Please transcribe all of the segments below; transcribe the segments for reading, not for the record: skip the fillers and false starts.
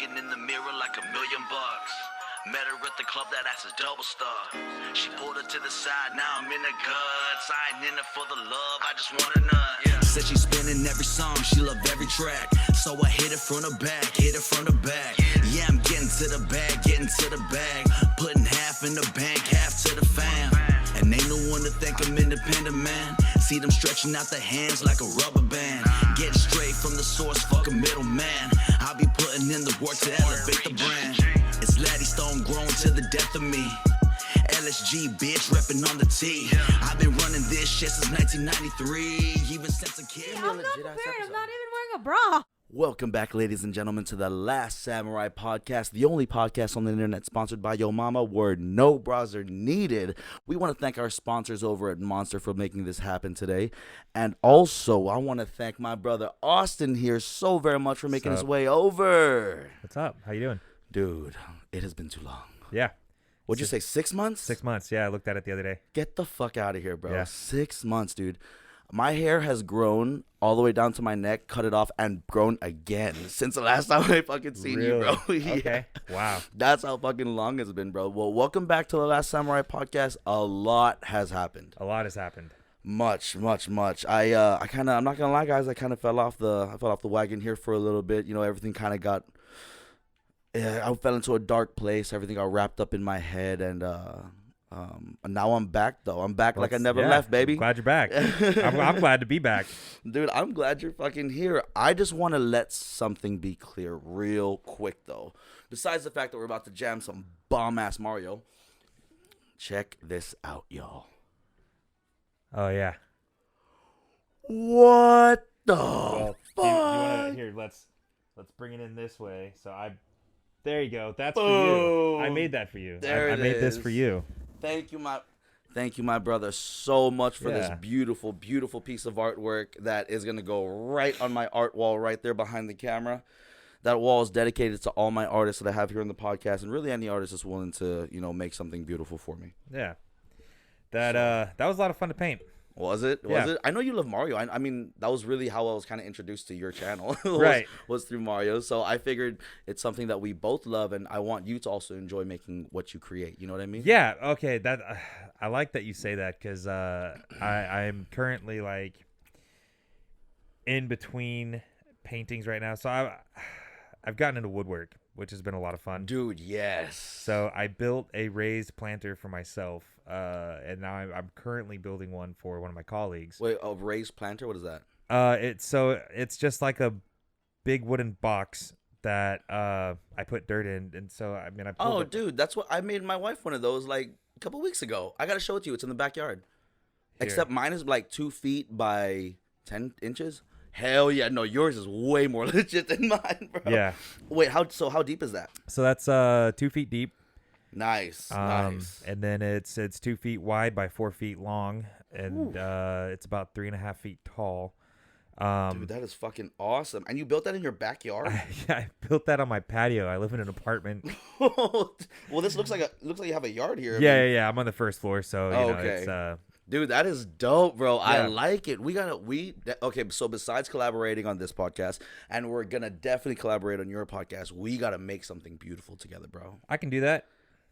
looking in the mirror like $1 million. Met her at the club, that ass is double star. She pulled her to the side, now I'm in the guts. I ain't in it for the love, I just want a nut. Yeah. Said she's spinning every song, she loved every track. So I hit it from the back, hit it from the back. Yeah, I'm getting to the bag, getting to the bag. Putting half in the bank, half to the fam. And ain't no one to think I'm independent, man. See them stretching out their hands like a rubber band. Get straight from the source, fuck a middleman. I'll be putting in the work to elevate the brand. It's Laddie Stone grown to the death of me. LSG, bitch, reppin' on the T. I've been running this shit since 1993, even since a kid. I'm not prepared. I'm not even wearing a bra. Welcome back, ladies and gentlemen, to the Last Samurai podcast, the only podcast on the internet sponsored by Yo Mama, where no bras are needed. We want to thank our sponsors over at Monster for making this happen today. And also, I want to thank my brother Austyn here so very much for making his way over. What's up? How you doing? Dude, it has been too long. Yeah. What'd you say, 6 months? 6 months, yeah. I looked at it the other day. Get the fuck out of here, bro. Yeah. 6 months, dude. My hair has grown all the way down to my neck, cut it off, and grown again since the last time I fucking seen you, bro. Yeah. Okay. Wow. That's how fucking long it's been, bro. Well, welcome back to the Last Samurai podcast. A lot has happened. A lot has happened. Much. I'm not gonna lie, guys. I kind of fell off the wagon here for a little bit. You know, everything kind of got. I fell into a dark place. Everything got wrapped up in my head, and now I'm back, though. I'm back like I never left, baby. I'm glad you're back. I'm glad to be back. Dude, I'm glad you're fucking here. I just want to let something be clear real quick, though. Besides the fact that we're about to jam some bomb-ass Mario, check this out, y'all. Oh, yeah. What the Well, fuck? here, let's bring it in this way. There you go. That's for you. I made that for you. I made this for you. Thank you, my brother, so much for this beautiful, beautiful piece of artwork that is going to go right on my art wall right there behind the camera. That wall is dedicated to all my artists that I have here on the podcast, and really any artist that's willing to, make something beautiful for me. Yeah. That was a lot of fun to paint. Was it? Yeah. Was it? I know you love Mario. I mean, that was really how I was kind of introduced to your channel. Right. Was through Mario. So I figured it's something that we both love, and I want you to also enjoy making what you create. You know what I mean? Yeah. Okay. I like that you say that because I'm currently like in between paintings right now. So I've gotten into woodwork, which has been a lot of fun. Dude, yes. So I built a raised planter for myself, and now I'm currently building one for one of my colleagues. Wait, a raised planter? What is that? It's just like a big wooden box that I put dirt in, and so I mean dude, that's what I made my wife one of those like a couple weeks ago. I gotta show it to you. It's in the backyard. Here. Except mine is like 2 feet by 10 inches. Hell yeah, no, yours is way more legit than mine, bro. Yeah. Wait, how deep is that? So that's 2 feet deep. Nice, nice. And then it's 2 feet wide by 4 feet long, and it's about 3.5 feet tall. Dude, that is fucking awesome. And you built that in your backyard? I built that on my patio. I live in an apartment. Well, this looks like you have a yard here. Yeah. I'm on the first floor, so okay. it's Dude, that is dope, bro. Yeah. I like it. Okay, so besides collaborating on this podcast, and we're gonna definitely collaborate on your podcast, we gotta make something beautiful together, bro. I can do that.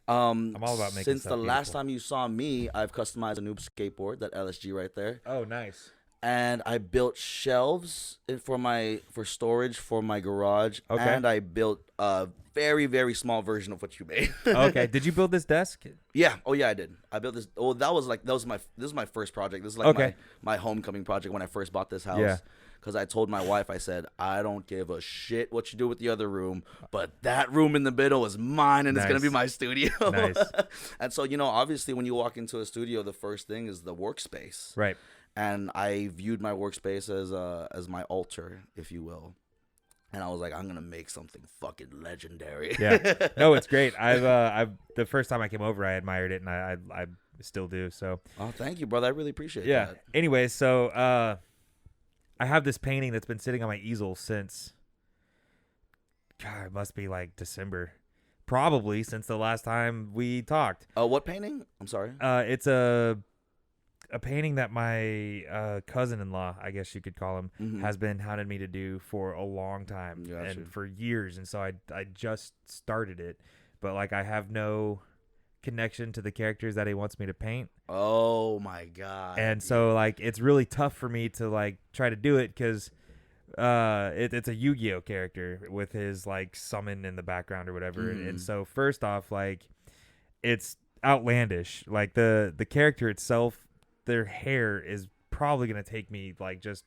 I'm all about making Since stuff the last beautiful. time you saw me, I've customized a new skateboard, that LSG right there. Oh, nice. And I built shelves for storage for my garage. Okay. And I built a very, very small version of what you made. Okay. Did you build this desk? Yeah. Oh yeah, I did. I built this. Oh, this is my first project. This is like my homecoming project when I first bought this house. Yeah. Because I told my wife, I said, I don't give a shit what you do with the other room, but that room in the middle is mine, and it's going to be my studio. Nice. And so, obviously when you walk into a studio, the first thing is the workspace. Right. And I viewed my workspace as my altar, if you will. And I was like, I'm going to make something fucking legendary. Yeah. No, it's great. I've the first time I came over, I admired it, and I still do. So. Oh, thank you, brother. I really appreciate that. Yeah. Anyway, so I have this painting that's been sitting on my easel since, God, it must be like December. Probably since the last time we talked. What painting? I'm sorry. It's a a painting that my cousin-in-law, I guess you could call him, has been hounding me to do for a long time and for years. And so I just started it, but like I have no connection to the characters that he wants me to paint. Oh my god. And so like it's really tough for me to like try to do it because it's a Yu-Gi-Oh character with his like summon in the background or whatever. And so first off, like it's outlandish. Like the character itself, their hair is probably gonna take me like just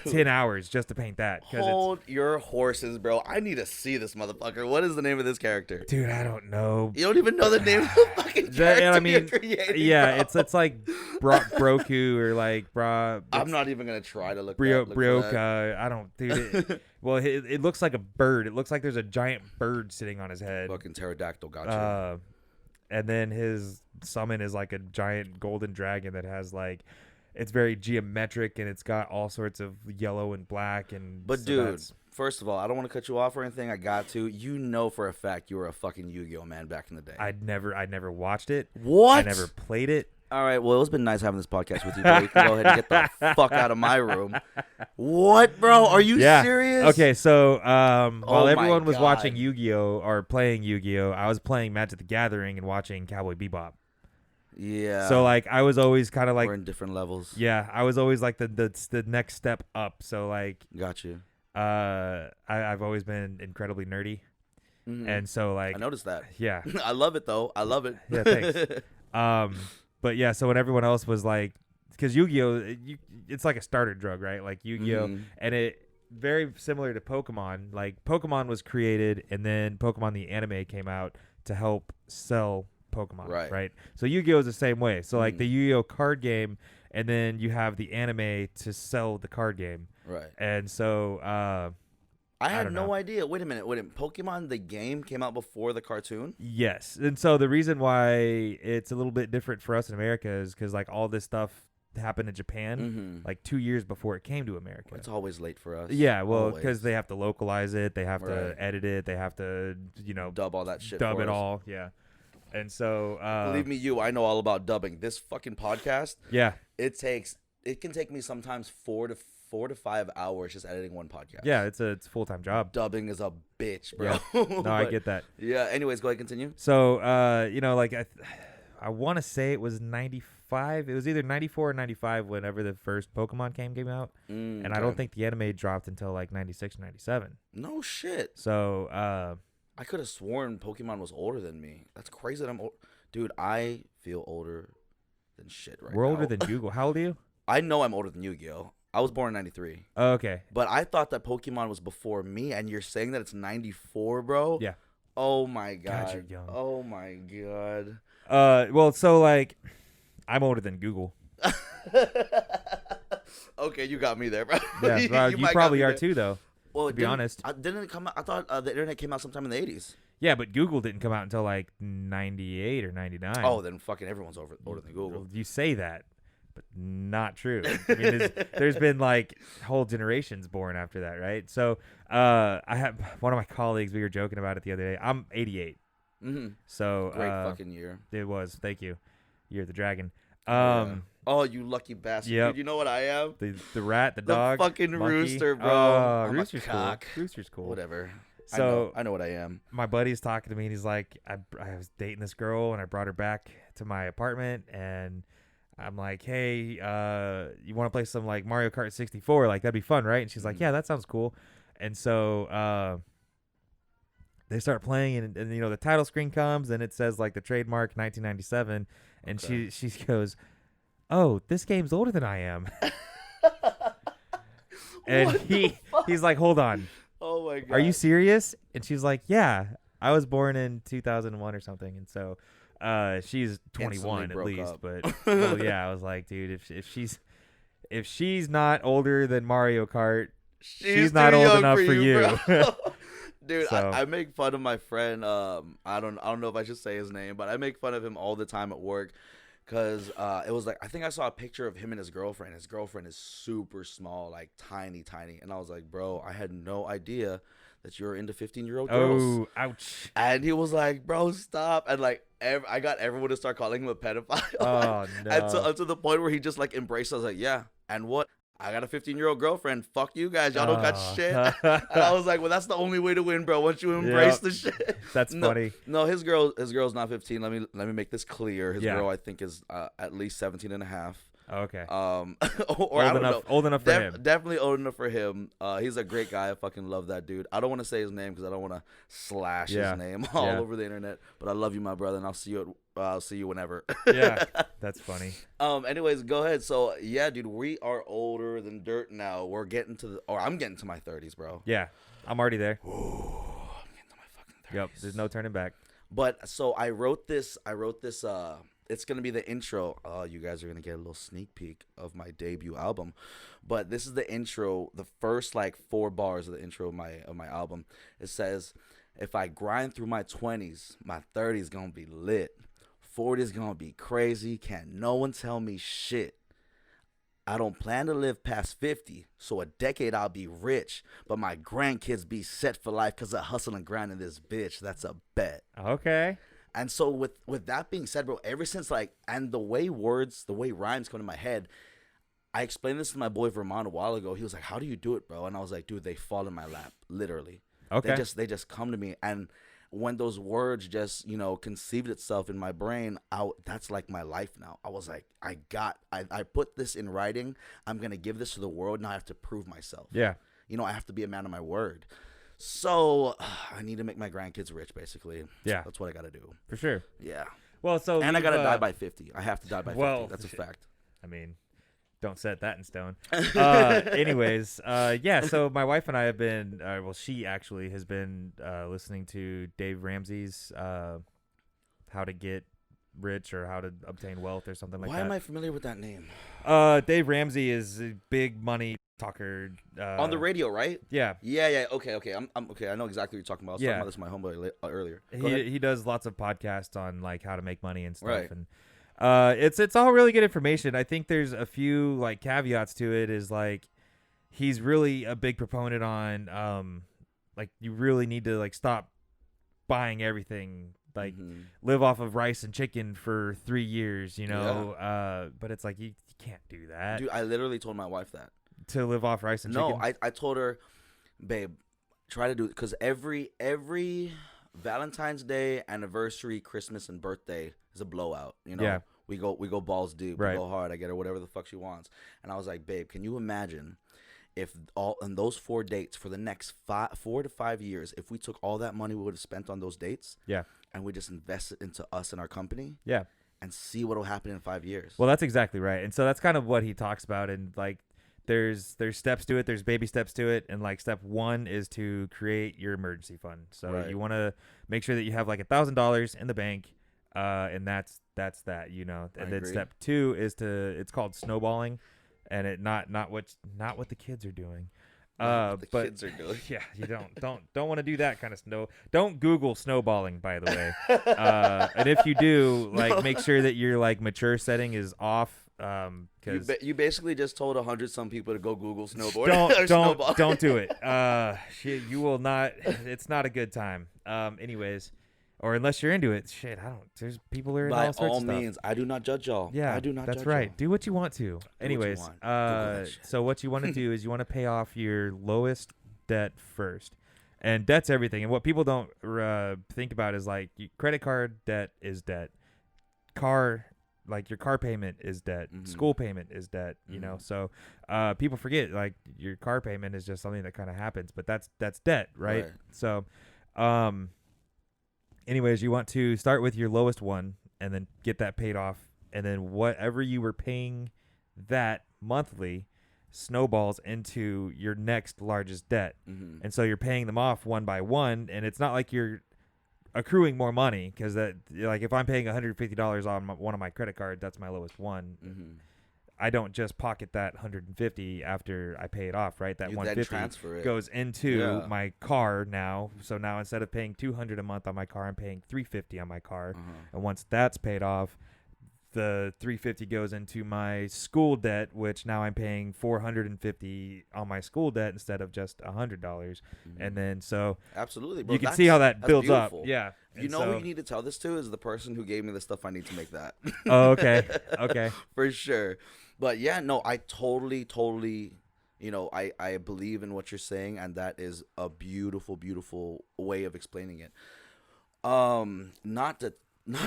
10 hours just to paint that. Hold your horses, bro. I need to see this motherfucker. What is the name of this character? Dude, I don't know. You don't even know the name of the fucking character I mean, you're creating, yeah, bro. it's like Broku or like I'm not even gonna try to look Brioka. I don't, dude. Well, it looks like a bird. It looks like there's a giant bird sitting on his head. Fucking pterodactyl, gotcha. And then his summon is like a giant golden dragon that has like, it's very geometric and it's got all sorts of yellow and black and. But so dude, first of all, I don't want to cut you off or anything. I got to. You know for a fact you were a fucking Yu-Gi-Oh man back in the day. I'd never watched it. What? I never played it. All right, well, it's been nice having this podcast with you, bro. You can go ahead and get the fuck out of my room. What, bro? Are you serious? Okay, so while my everyone was God. watching Yu-Gi-Oh or playing Yu-Gi-Oh, I was playing Magic the Gathering and watching Cowboy Bebop. Yeah. So like I was always kind of like we're in different levels. Yeah, I was always like the next step up. So like Got you. I've always been incredibly nerdy. And so like I noticed that. Yeah. I love it though. I love it. Yeah, thanks. But yeah, so when everyone else was like, because Yu-Gi-Oh, it's like a starter drug, right? Like Yu-Gi-Oh, and it very similar to Pokemon. Like Pokemon was created, and then Pokemon the anime came out to help sell Pokemon, right? So Yu-Gi-Oh is the same way. So like the Yu-Gi-Oh card game, and then you have the anime to sell the card game, right? And so I had no idea. Wait a minute. Pokemon the game came out before the cartoon? Yes. And so the reason why it's a little bit different for us in America is because like all this stuff happened in Japan like 2 years before it came to America. It's always late for us. Yeah, well, because they have to localize it, they have to edit it, they have to, dub all that shit. Dub for it us. all. Yeah. And so believe me, I know all about dubbing. This fucking podcast. Yeah. It can take me sometimes 4 to 5 hours just editing one podcast. Yeah, it's a full-time job. Dubbing is a bitch, bro. Yeah. No, I get that. Yeah. Anyways, go ahead, continue. So, like I want to say it was 95. It was either 94 or 95 whenever the first Pokemon game came out. And I don't think the anime dropped until like 96 or 97. No shit. So, I could have sworn Pokemon was older than me. That's crazy that I'm old. Dude, I feel older than shit right now. We're older than Google. How old are you? I know I'm older than Yu-Gi-Oh! I was born in 93. Oh, okay. But I thought that Pokemon was before me, and you're saying that it's 94, bro? Yeah. Oh, my God. God, you're young. Oh, my God. Well, so, like, I'm older than Google. Okay, you got me there, bro. Yeah, well, you might probably got me are there. too, though, well, to be honest. Didn't it come out? I thought the internet came out sometime in the 80s. Yeah, but Google didn't come out until, like, 98 or 99. Oh, then fucking everyone's older than Google. You say that, but not true. I mean, there's been, like, whole generations born after that, right? So I have one of my colleagues, we were joking about it the other day. I'm 88. So Great fucking year. It was. Thank you. Year of the Dragon. Oh, you lucky bastard. Yep. Dude, you know what I am? The rat, the dog. The fucking monkey. rooster, bro. Oh, I'm rooster's a cool. cock. Rooster's cool. Whatever. So I know what I am. my buddy's talking to me and he's like, I was dating this girl and I brought her back to my apartment and I'm like, hey, you want to play some like Mario Kart 64? Like that'd be fun, right? And she's like, yeah, that sounds cool. And so they start playing and the title screen comes and it says like the trademark 1997 and she goes, oh, this game's older than I am. And he's like, hold on. Oh my God. Are you serious? And she's like, yeah, I was born in 2001 or something. And so she's 21 at least. up. But well, yeah, I was like, dude, if she's not older than Mario Kart, she's not too old young enough for you. Dude, So- I make fun of my friend. I don't know if I should say his name, but I make fun of him all the time at work. Because it was like, I think I saw a picture of him and his girlfriend. His girlfriend is super small, like tiny. And I was like, bro, I had no idea that you're into 15-year-old girls. Oh, ouch. And he was like, bro, stop. And like, I got everyone to start calling him a pedophile. Oh no. And to the point where he just like embraced. I was like, yeah. And what? I got a 15-year-old girlfriend. Fuck you guys. Y'all don't got shit. And I was like, well, that's the only way to win, bro. Once you embrace the shit. That's funny. No, his girl's not 15. Let me make this clear. His Yeah. girl, I think, is at least 17 and a half. Okay. Or I don't know. Old enough for him. Definitely old enough for him. He's a great guy. I fucking love that dude. I don't want to say his name because I don't want to slash his name all over the internet. But I love you, my brother, and I'll see you whenever. Yeah, that's funny. Anyways, go ahead. So yeah, dude, we are older than dirt now. We're getting to I'm getting to my 30s, bro. Yeah, I'm already there. Ooh, I'm getting to my fucking 30s. Yep, there's no turning back. But so I wrote this. It's gonna be the intro. You guys are gonna get a little sneak peek of my debut album, but this is the intro. The first like 4 bars of the intro of my album. It says, "If I grind through my 20s, my 30s gonna be lit. 40s gonna be crazy. Can't no one tell me shit. I don't plan to live past 50, so a decade I'll be rich. But my grandkids be set for life because I hustle and grind in this bitch. That's a bet." Okay. And so with that being said, bro, ever since and the way rhymes come to my head, I explained this to my boy Vermont a while ago. He was like, "How do you do it, bro?" And I was like, "Dude, they fall in my lap, literally. Okay. They just come to me." And when those words just, conceived itself in my brain, that's like my life now. I was like, I put this in writing. I'm going to give this to the world. Now I have to prove myself. Yeah. I have to be a man of my word. So I need to make my grandkids rich, basically. Yeah. That's what I got to do. For sure. Yeah. Well, so And I got to die by 50. I have to die by 50. Well, That's a fact. I mean, don't set that in stone. Anyways, yeah, so my wife and I have been, she actually has been listening to Dave Ramsey's How to Get Rich or How to Obtain Wealth or something like that. Why am I familiar with that name? Dave Ramsey is a big money talker. On the radio, right? Yeah. Yeah. Okay. I'm okay. I know exactly what you're talking about. I was talking about this with my homeboy earlier. He does lots of podcasts on like how to make money and stuff. Right. And it's all really good information. I think there's a few like caveats to it. Is like he's really a big proponent on like you really need to like stop buying everything. Like live off of rice and chicken for 3 years, but it's like you can't do that. Dude, I literally told my wife that. To live off rice and chicken? No, I told her, babe, try to do it. Because every Valentine's Day, anniversary, Christmas, and birthday is a blowout. Yeah. We go balls deep. Right. We go hard. I get her whatever the fuck she wants. And I was like, babe, can you imagine if all in those 4 dates for the next 4 to 5 years, if we took all that money we would have spent on those dates, yeah, and we just invested into us and our company, yeah, and see what will happen in 5 years. Well, that's exactly right. And so that's kind of what he talks about. And like, there's steps to it. There's baby steps to it. And like step 1 is to create your emergency fund. So you want to make sure that you have like $1,000 in the bank. And that's that, and then step 2 is it's called snowballing, and it not what the kids are doing. Kids are doing. Yeah, you don't want to do that kind of Don't Google snowballing, by the way. And if you do, like, make sure that your like mature setting is off. Because you basically just told 100-some people to go Google snowboard. Don't do it. You will not. It's not a good time. Anyways. Or unless you're into it, shit, there's people who are into all sorts of stuff. By all means, I do not judge y'all. Yeah, I do not judge that's right. Y'all. Do what you want to. Anyways, so what you want to do is you want to pay off your lowest debt first. And debt's everything. And what people don't think about is like credit card debt is debt. Like your car payment is debt. Mm-hmm. School payment is debt, So people forget like your car payment is just something that kind of happens, but that's debt, right? So anyways, you want to start with your lowest one and then get that paid off. And then whatever you were paying that monthly snowballs into your next largest debt. Mm-hmm. And so you're paying them off one by one. And it's not like you're accruing more money because that, like, if I'm paying $150 on one of my credit cards, that's my lowest one. Mm-hmm. I don't just pocket that $150 after I pay it off, right? That $150 goes into my car now. So now instead of paying $200 a month on my car, I'm paying $350 on my car. Uh-huh. And once that's paid off, the $350 goes into my school debt, which now I'm paying $450 on my school debt instead of just $100. Mm-hmm. And then so absolutely, bro, you can see how that builds up. Beautiful. Yeah. You know who you need to tell this to is the person who gave me the stuff I need to make that. Oh, okay. Okay. For sure. But yeah, no, I totally, you know, I believe in what you're saying, and that is a beautiful, beautiful way of explaining it. Not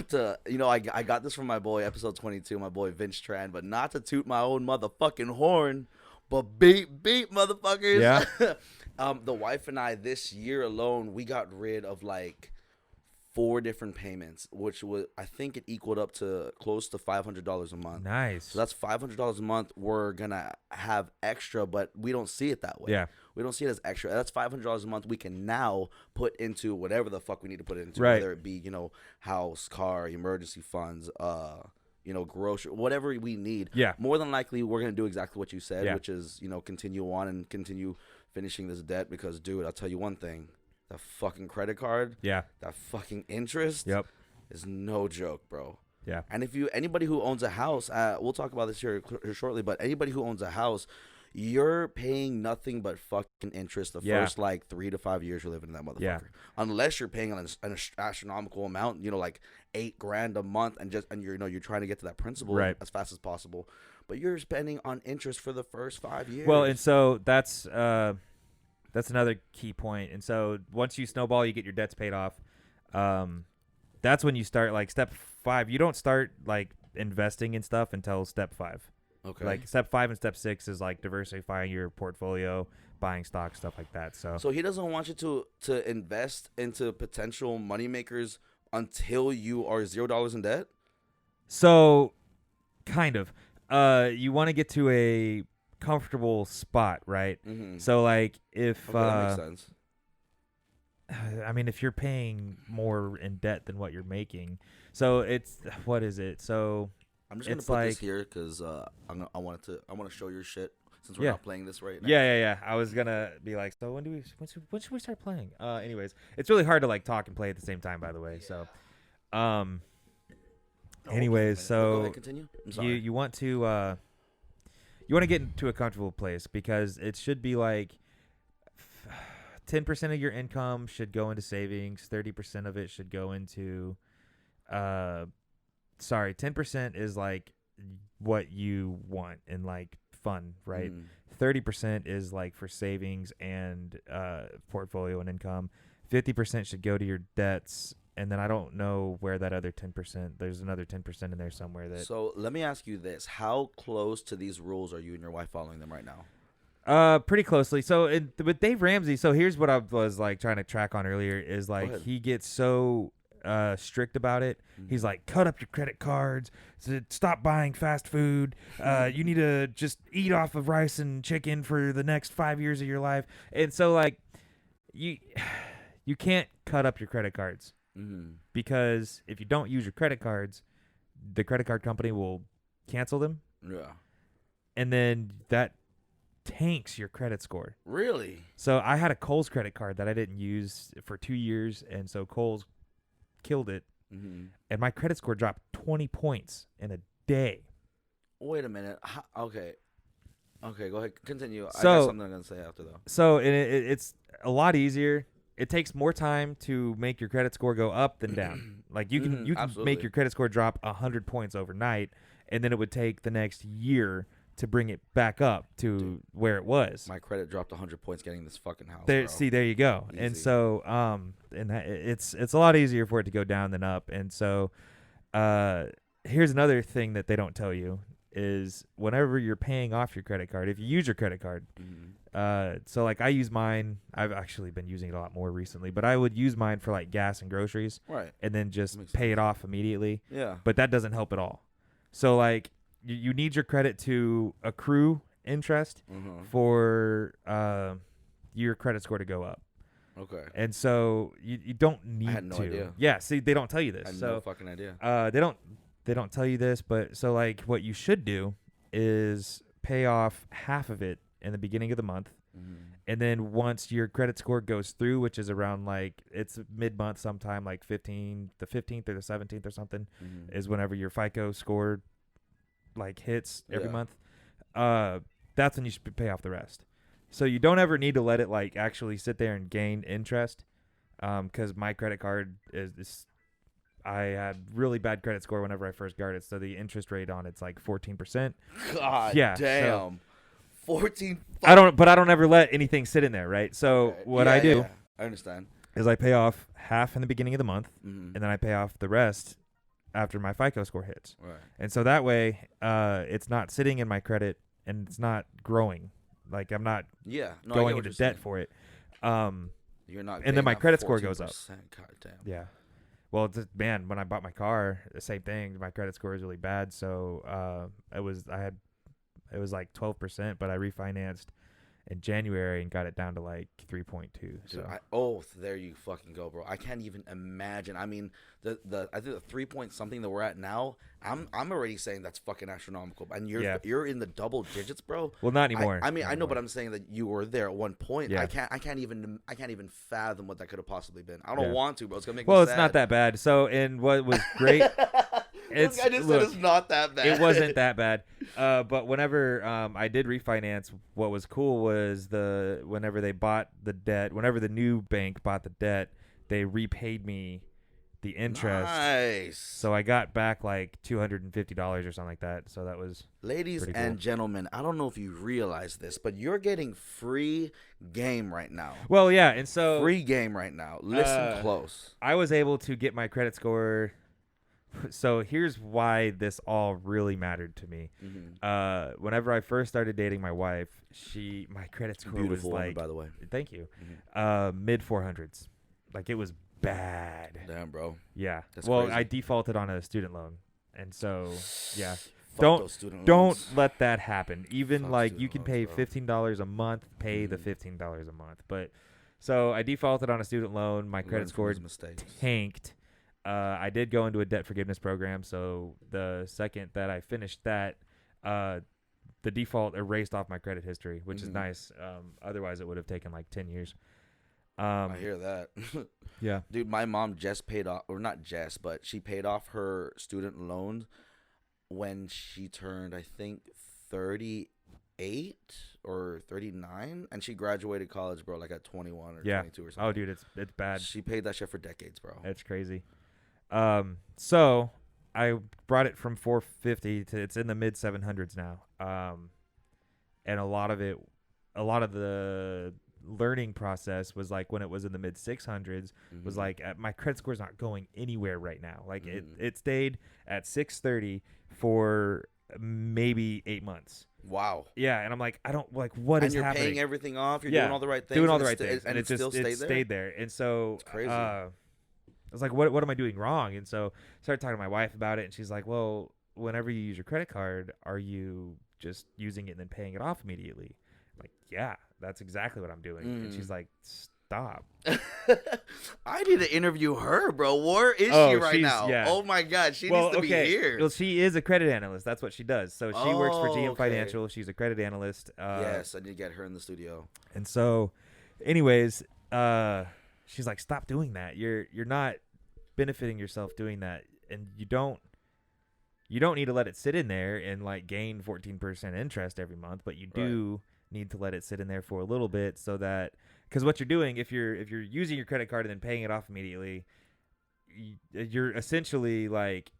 to, you know, I got this from my boy, episode 22, my boy Vince Tran, but not to toot my own motherfucking horn, but beep, motherfuckers. Yeah. The wife and I, this year alone, we got rid of like 4 different payments, which was, I think it equaled up to close to $500 a month. Nice. So that's $500 a month we're gonna have extra, but we don't see it that way. Yeah. We don't see it as extra. That's $500 a month we can now put into whatever the fuck we need to put it into, Right. whether it be, you know, house, car, emergency funds, you know, grocery, whatever we need. Yeah. More than likely, we're gonna do exactly what you said, Yeah. which is, you know, continue on and continue finishing this debt, because, dude, I'll tell you one thing. That fucking credit card, Yeah. that fucking interest Yep. is no joke, bro. Yeah. And if anybody who owns a house, we'll talk about this here shortly, but anybody who owns a house, you're paying nothing but fucking interest the Yeah. first like 3 to 5 years you're living in that motherfucker. Yeah. Unless you're paying an astronomical amount, you know, like $8,000 a month, and you're, you know, you're trying to get to that principal Right. as fast as possible, but you're spending on interest for the first 5 years. Well, and so that's another key point. And so once you snowball, you get your debts paid off. That's when you start like step 5. You don't start like investing in stuff until step 5. okay. Like step 5 and step 6 is like diversifying your portfolio, buying stocks, stuff like that. So he doesn't want you to invest into potential moneymakers until you are $0 in debt? So kind of. You want to get to a comfortable spot, right? Mm-hmm. So like if Okay, that makes sense. I mean, if you're paying more in debt than what you're making, so it's, what is it? So I'm just gonna it's put like, this here because I want to show your shit since we're Yeah. not playing this right now. yeah. I was gonna be like, so when should we start playing? Anyways, it's really hard to like talk and play at the same time, by the way. So, anyways, Go so ahead, continue. I'm sorry. you want to get into a comfortable place, because it should be like 10% of your income should go into savings, 30% of it should go into 10% is like what you want and like fun, right? 30% is like for savings and portfolio and income. 50% should go to your debts, and then I don't know where that other 10%, there's another 10% in there somewhere that. So let me ask you this: how close to these rules are you and your wife following them right now? Pretty closely. So with Dave Ramsey, so here's what I was like trying to track on earlier is like ahead. he gets so strict about it. He's like, cut up your credit cards, stop buying fast food. You need to just eat off of rice and chicken for the next 5 years of your life. And so like you can't cut up your credit cards, because if you don't use your credit cards, the credit card company will cancel them, Yeah. and then that tanks your credit score. Really? So I had a Kohl's credit card that I didn't use for 2 years, and so Kohl's killed it, and my credit score dropped 20 points in a day. Wait a minute. Okay, go ahead. Continue. I So- got something I'm gonna say after though. So it's a lot easier. It takes more time to make your credit score go up than down. Like you can absolutely. make your credit score drop 100 points overnight, and then it would take the next year to bring it back up to where it was. My credit dropped 100 points getting this fucking house. There, bro. see, there you go. And Easy. so, it's a lot easier for it to go down than up. And so, here's another thing that they don't tell you is whenever you're paying off your credit card, if you use your credit card, so like I use mine. I've actually been using it a lot more recently, but I would use mine for like gas and groceries, Right. and then just Makes pay it off immediately. Yeah. But that doesn't help at all. So like you need your credit to accrue interest for your credit score to go up. Okay. And so you don't need had no to. idea. Yeah, see, they don't tell you I this. had So no fucking idea. they don't tell you this, but so like what you should do is pay off half of it in the beginning of the month. And then once your credit score goes through, which is around like it's mid-month sometime, like the 15th or the 17th or something, is whenever your FICO score like hits every Yeah. month. That's when you should pay off the rest. So you don't ever need to let it like actually sit there and gain interest. because my credit card is I had really bad credit score whenever I first got it, so the interest rate on it's like 14%. God Yeah, damn. 14. I don't ever let anything sit in there, right? So what I do I understand. is I pay off half in the beginning of the month, Mm-hmm. and then I pay off the rest after my FICO score hits. Right. And so that way, it's not sitting in my credit and it's not growing. Like I'm not Yeah. No, going into debt for it. You're not. And then my paying credit that score goes up. 14%. God damn. Yeah. Well, man, when I bought my car, the same thing. My credit score is really bad, so it was like 12%, but I refinanced in January and got it down to like 3.2. So Dude, there you fucking go, bro. I can't even imagine. I mean, I think the 3 point something that we're at now, I'm already saying that's fucking astronomical. And you're in the double digits, bro. well, not anymore. I mean, Not I know, anymore. but I'm saying that you were there at one point. Yeah. I can't even fathom what that could have possibly been. I don't want to, bro. It's gonna make Well, me it's sad. not that bad. So, and what was great, This guy just said it's not that bad. it wasn't that bad. But whenever I did refinance, what was cool was whenever they bought the debt, whenever the new bank bought the debt, they repaid me the interest. Nice. So I got back like $250 or something like that. So that was Ladies pretty and cool. gentlemen, I don't know if you realize this, but you're getting free game right now. Well, yeah, and so Free game right now. Listen close. I was able to get my credit score. So here's why this all really mattered to me. Mm-hmm. Whenever I first started dating my wife, my credit score Beautiful was woman, like, by the way. thank you, Mm-hmm. mid 400s. Like it was bad. Damn, bro. Yeah. That's well, crazy. I defaulted on a student loan, and so yeah. Fuck those student Don't loans. let that happen. Even Fuck like student you can loans, pay bro. $15 a month, pay the $15 a month. But so I defaulted on a student loan. My Learn credit from score his mistakes. tanked. I did go into a debt forgiveness program. So the second that I finished that, the default erased off my credit history, which is Mhm. nice. Otherwise, it would have taken like 10 years. I hear that. Yeah. Dude, my mom just paid off, or not just, but she paid off her student loan when she turned, I think, 38 or 39, and she graduated college, bro, like at 21 or 22 or something. Oh, dude, it's bad. She paid that shit for decades, bro. It's crazy. So I brought it from 450 to it's in the mid 700s now. And a lot of the learning process was like when it was in the mid 600s was like my credit score's not going anywhere right now. Like it stayed at 630 for maybe 8 months. Wow. Yeah, and I'm like, I don't like what is And you're happening. paying everything off. You're Yeah, doing all the right things. Doing all the and right things, and it still stayed there. And so It's crazy. I was like, what am I doing wrong? And so I started talking to my wife about it, and she's like, well, whenever you use your credit card, are you just using it and then paying it off immediately? I'm like, yeah, that's exactly what I'm doing. And she's like, stop. I need to interview her, bro. Where is Oh, she right she's- now? yeah. Oh my God, she needs to be here. Well, she is a credit analyst. That's what she does. So she works for Oh, GM okay. Financial. She's a credit analyst. Yes, I need to get her in the studio. And so, anyways, she's like, stop doing that. You're not benefiting yourself doing that, and you don't need to let it sit in there and like gain 14% interest every month, but you do need to let it sit in there for a little bit so that because what you're doing if you're using your credit card and then paying it off immediately, you're essentially like,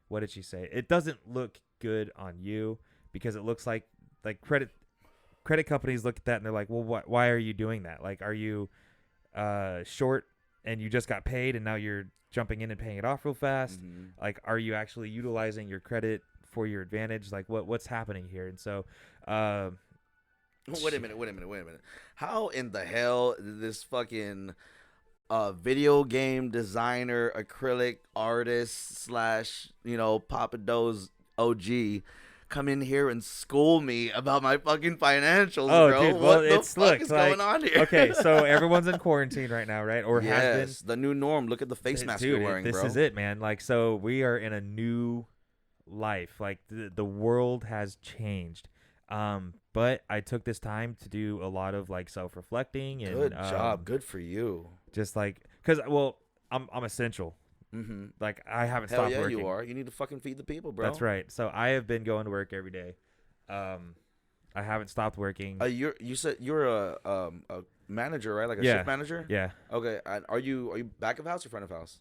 what did she say? It doesn't look good on you because it looks like credit companies look at that and they're like, well, why are you doing that? Like, are you short and you just got paid and now you're jumping in and paying it off real fast? Like, are you actually utilizing your credit for your advantage? Like, what's happening here? And so, Wait a minute. How in the hell did this fucking video game designer, acrylic artist / Papa Doe's OG come in here and school me about my fucking financials, oh, bro? dude, well, what the it's fuck look, is like, going on here? Okay, so everyone's in quarantine right now, right? Or has been. Yes, the new norm. Look at the face mask Dude, you're wearing, this bro. is it, man. Like, so we are in a new life. Like, the world has changed. But I took this time to do a lot of like self-reflecting and Good job. Good for you. just like because I'm essential. Mm-hmm. Like, I haven't Hell stopped yeah, working. you are. You need to fucking feed the people, bro. That's right. So I have been going to work every day. I haven't stopped working. You said you're a manager, right? Like a Yeah. shift manager. Yeah. Okay. And are you back of house or front of house?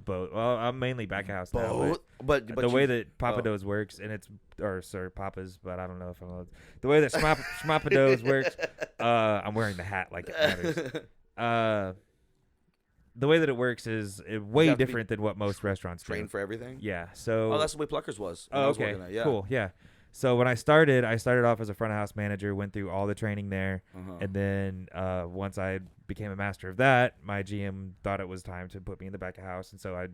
Both. Well, I'm mainly back of house now. Both. But The way that oh. Papados works, and it's Papa's, but I don't know if I'm allowed. The way that Schmapados works, I'm wearing the hat like it matters. The way that it works is way different than what most restaurants do. Trained for everything. Yeah. So. Oh, that's the way Pluckers was. When Oh, I was okay. working there. Yeah. Cool. Yeah. So when I started off as a front of house manager, went through all the training there, and then once I became a master of that, my GM thought it was time to put me in the back of house, and so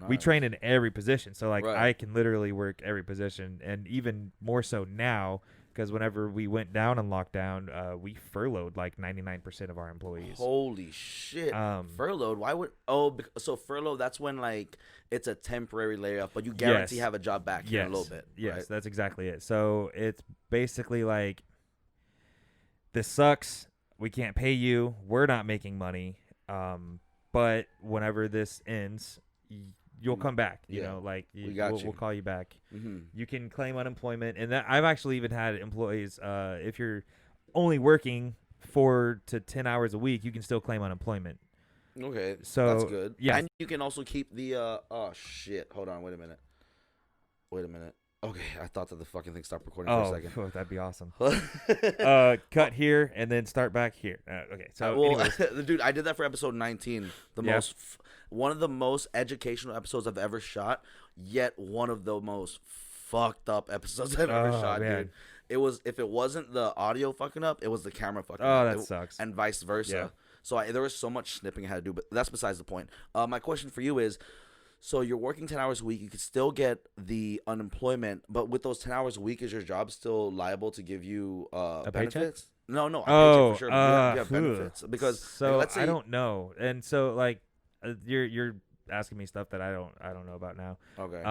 we train in every position. So like I can literally work every position, and even more so now. Because whenever we went down on lockdown, we furloughed like 99% of our employees. Holy shit! Furloughed? Why would? So furlough? That's when like it's a temporary layoff, but you guarantee have a job back here in a little bit. Yes, right? That's exactly it. So it's basically like, this sucks. We can't pay you. We're not making money. But whenever this ends, you'll come back. You know, like we'll call you back. Mm-hmm. You can claim unemployment, and that I've actually even had employees. If you're only working 4 to 10 hours a week, you can still claim unemployment. Okay, so that's good. Yeah, and you can also keep the. Oh shit! Hold on. Wait a minute. Okay, I thought that the fucking thing stopped recording for a second. Oh, that'd be awesome. Cut here and then start back here. Okay, so anyways. Dude, I did that for episode 19. One of the most educational episodes I've ever shot, yet one of the most fucked up episodes I've ever shot, man. dude. It was, if it wasn't the audio fucking up, it was the camera fucking up. Oh, that sucks. And vice versa. Yeah. So there was so much snipping I had to do, but that's besides the point. My question for you is, so you're working 10 hours a week, you could still get the unemployment, but with those 10 hours a week, is your job still liable to give you benefits? Paycheck? No, a Oh, paycheck for sure. You have benefits. Because so let's say I don't know. And so like you're asking me stuff that I don't know about now. Okay.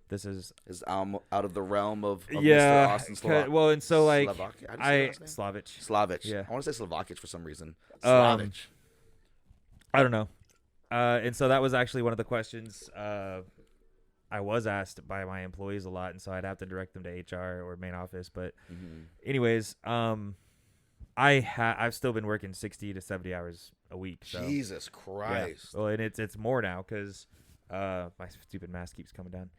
This is out of the realm of yeah. Mr. Austyn Slavych. Well, and so like Slavych. Slavych. Yeah. I want to say Slavych for some reason. Slavych. I don't know. And so that was actually one of the questions I was asked by my employees a lot, and so I'd have to direct them to HR or main office. But anyways, I've still been working 60 to 70 hours a week. So, Jesus Christ. Yeah. Well, and it's more now because my stupid mask keeps coming down.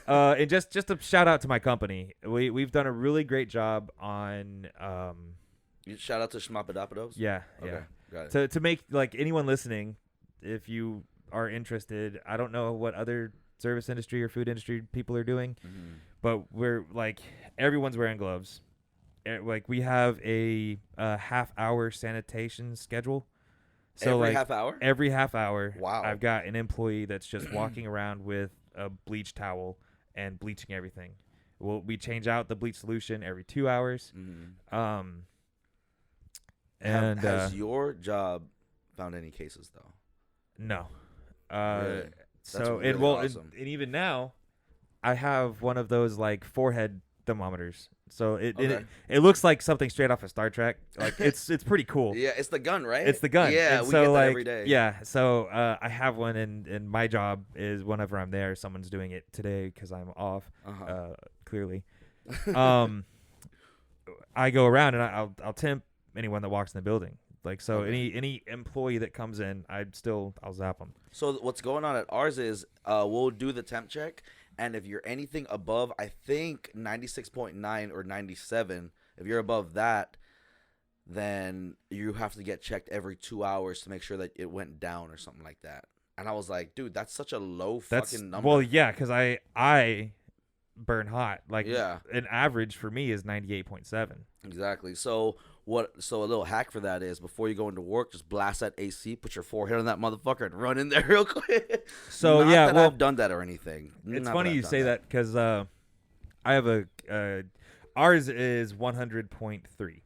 And just a shout out to my company. We've done a really great job on. Shout out to Schmapadopados? Yeah. Okay. Yeah. Got it. To make like anyone listening, if you are interested, I don't know what other service industry or food industry people are doing, but we're like everyone's wearing gloves. Like we have a half-hour sanitation schedule. So every like half hour? Every half hour. Wow. I've got an employee that's just walking around with a bleach towel and bleaching everything. We change out the bleach solution every 2 hours. And has your job found any cases though? No. Really? So really awesome. and even now, I have one of those like forehead thermometers. So it looks like something straight off of Star Trek. Like it's pretty cool. Yeah, it's the gun, right? It's the gun. Yeah, and we so, get that like, every day. Yeah, so I have one, and my job is whenever I'm there, someone's doing it today because I'm off. Clearly, I go around and I'll temp anyone that walks in the building. Like so, any employee that comes in, I'll zap them. So what's going on at ours is we'll do the temp check, and if you're anything above, I think 96.9 or 97, if you're above that, then you have to get checked every 2 hours to make sure that it went down or something like that. And I was like, dude, that's such a low fucking number. Well, yeah, because I burn hot. Like, yeah, an average for me is 98.7. Exactly. So a little hack for that is before you go into work, just blast that AC, put your forehead on that motherfucker, and run in there real quick. So Not yeah, that well, I've done that or anything. It's Not funny that you say that because I have ours is 100.3.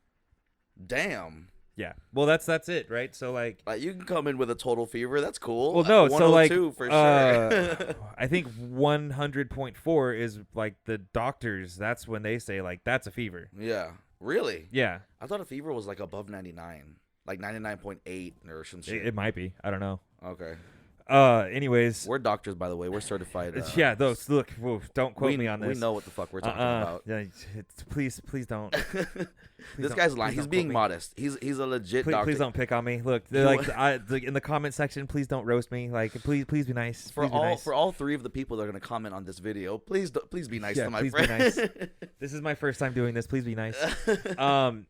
Damn. Yeah. Well, that's it, right? So like you can come in with a total fever. That's cool. Well, no, so like 102 for sure. I think 100.4 is like the doctors. That's when they say like that's a fever. Yeah. Really? Yeah. I thought a fever was like above 99, like 99.8 or some shit. It might be. I don't know. Okay. Anyways, We're doctors, by the way. We're certified. yeah. Those look. Whoa, don't quote me on this. We know what the fuck we're talking about. Yeah, please don't. This guy's lying. He's being modest. He's a legit doctor. Please don't pick on me. Look, in the comment section, please don't roast me. Like, please be nice. For all three of the people that are gonna comment on this video, please be nice to my please friend. Be nice. This is my first time doing this. Please be nice.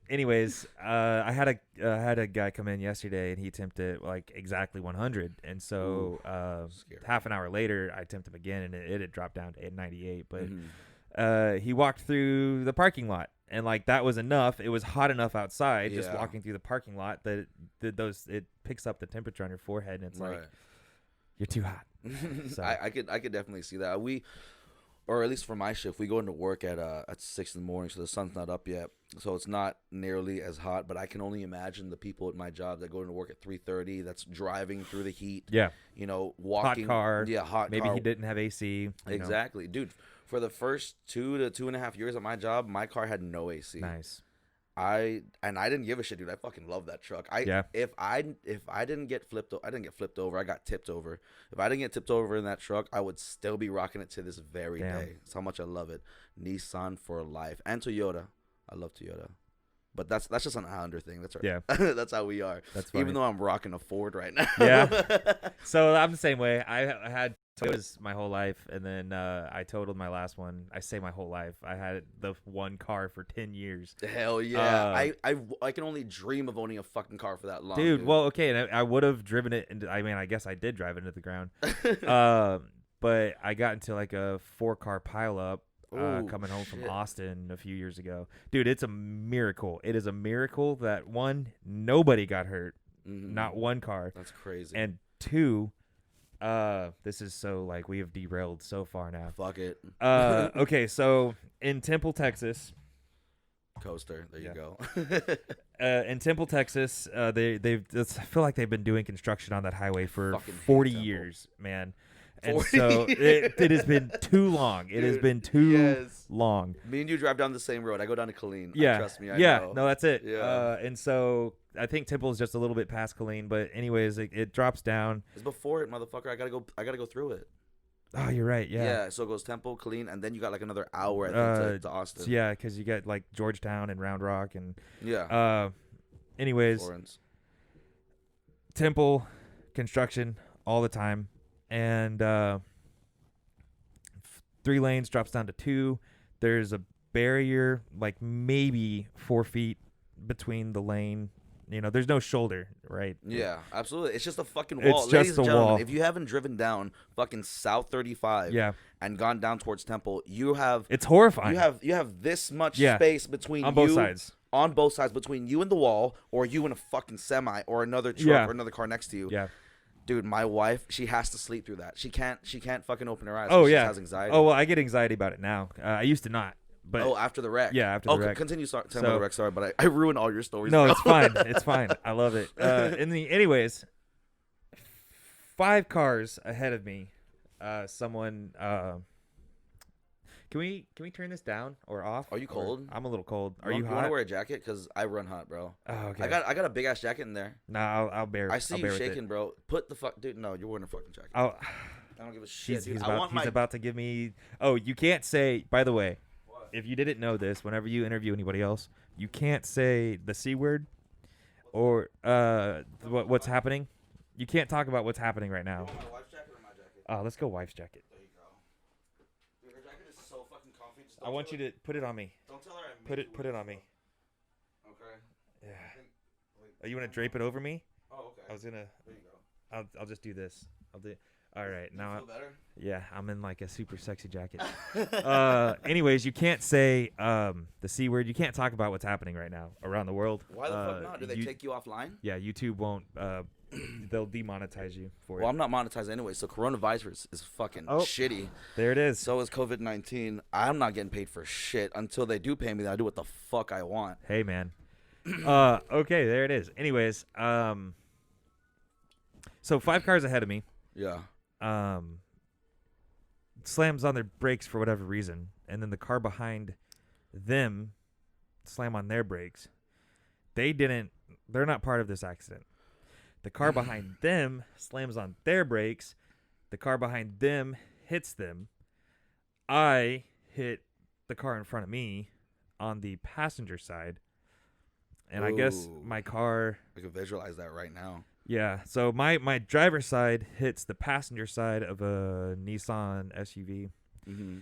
Anyways, I had a guy come in yesterday and he attempted like exactly 100, and so half an hour later I attempted him again and it had dropped down to 98. But he walked through the parking lot. And like that was enough. It was hot enough outside, just walking through the parking lot, that it picks up the temperature on your forehead, and it's like you're too hot. So. I could definitely see that. Or at least for my shift, we go into work at 6 in the morning, so the sun's not up yet, so it's not nearly as hot. But I can only imagine the people at my job that go into work at 3:30, that's driving through the heat. Yeah, walking. Hot car. Yeah, hot. Maybe car. he didn't have AC. Exactly, dude. For the first 2 to 2.5 years at my job, my car had no AC. Nice. I didn't give a shit, dude. I fucking love that truck. If I didn't get flipped, I didn't get flipped over. I got tipped over. If I didn't get tipped over in that truck, I would still be rocking it to this very day. That's how much I love it. Nissan for life, and Toyota. I love Toyota, but that's just an Islander thing. That's right. Yeah, that's how we are. That's funny. Even though I'm rocking a Ford right now. Yeah. So I'm the same way. I had Toyotas my whole life, and then I totaled my last one. I say my whole life. I had the one car for 10 years. Hell yeah. I can only dream of owning a fucking car for that long. Dude. Well, okay, and I would have driven it into, I guess I did drive it into the ground. But I got into like a 4-car pileup coming home from Austyn a few years ago. Dude, it's a miracle. It is a miracle that, one, nobody got hurt. Not one car. That's crazy. And two, this is so like we have derailed so far now. Fuck it. Okay, so in Temple, Texas. Coaster. There you go. In Temple, Texas, I feel like they've been doing construction on that highway for Fucking 40 years, man. And so it has been too long. It has been too long. Me and you drive down the same road. I go down to Killeen. Yeah. Trust me, I know. No, that's it. Yeah. And so I think Temple is just a little bit past Killeen, but anyways, it drops down. It's before it, motherfucker. I gotta go through it. Oh, you're right. Yeah. Yeah. So it goes Temple, Killeen, and then you got like another hour I think, to Austyn. Yeah, because you got like Georgetown and Round Rock and anyways, Florence. Temple construction all the time. And 3 lanes drops down to 2. There's a barrier like maybe 4 feet between the lane. There's no shoulder, right? Yeah, absolutely. It's just a fucking wall. It's Ladies just and a gentlemen, wall. if you haven't driven down fucking South 35 and gone down towards Temple, it's horrifying. You have this much space between on both sides. On both sides, between you and the wall, or you and a fucking semi, or another truck, or another car next to you. Yeah. Dude, my wife, she has to sleep through that. She can't fucking open her eyes. Oh, she yeah. has anxiety. Oh, well, I get anxiety about it now. I used to not. But after the wreck. Yeah, after the wreck. Continue talking about the wreck. Sorry, but I ruined all your stories. No, bro. it's fine. It's fine. I love it. Anyways, 5 cars ahead of me. Someone. Can we turn this down or off? Are you cold? I'm a little cold. Are you hot? You want to wear a jacket? Because I run hot, bro. Oh, okay. I got a big ass jacket in there. No, I'll bear. I see I'll you bear shaking, bro. Put the fuck, dude. No, you're wearing a fucking jacket. I don't give a shit. He's about to give me. Oh, you can't say. By the way, if you didn't know this, whenever you interview anybody else, you can't say the C word or what's happening. You can't talk about what's happening right now. You want my wife's jacket or my jacket? Oh, let's go wife's jacket. There you go. Dude, her jacket is so fucking comfy. I want you to put it on me. Don't tell her I Put it on me. Okay. Yeah. Oh, you want to drape it over me? Oh, okay. I was gonna. There you go. I'll just do this. I'll do. All right, now. Feel better? Yeah, I'm in like a super sexy jacket. Anyways, you can't say the C word. You can't talk about what's happening right now around the world. Why the fuck not? Do they take you offline? Yeah, YouTube won't. They'll demonetize you for it. Well, I'm not monetized anyway, so coronavirus is fucking shitty. There it is. So is COVID-19. I'm not getting paid for shit until they do pay me. Then I do what the fuck I want. Hey, man. Okay, there it is. Anyways, so 5 cars ahead of me. Yeah. Slams on their brakes for whatever reason, and then the car behind them slam on their brakes. They're not part of this accident. The car behind them slams on their brakes. The car behind them hits them. I hit the car in front of me on the passenger side. And I guess Ooh. my car... I can visualize that right now. Yeah, so my driver's side hits the passenger side of a Nissan SUV. Mm-hmm.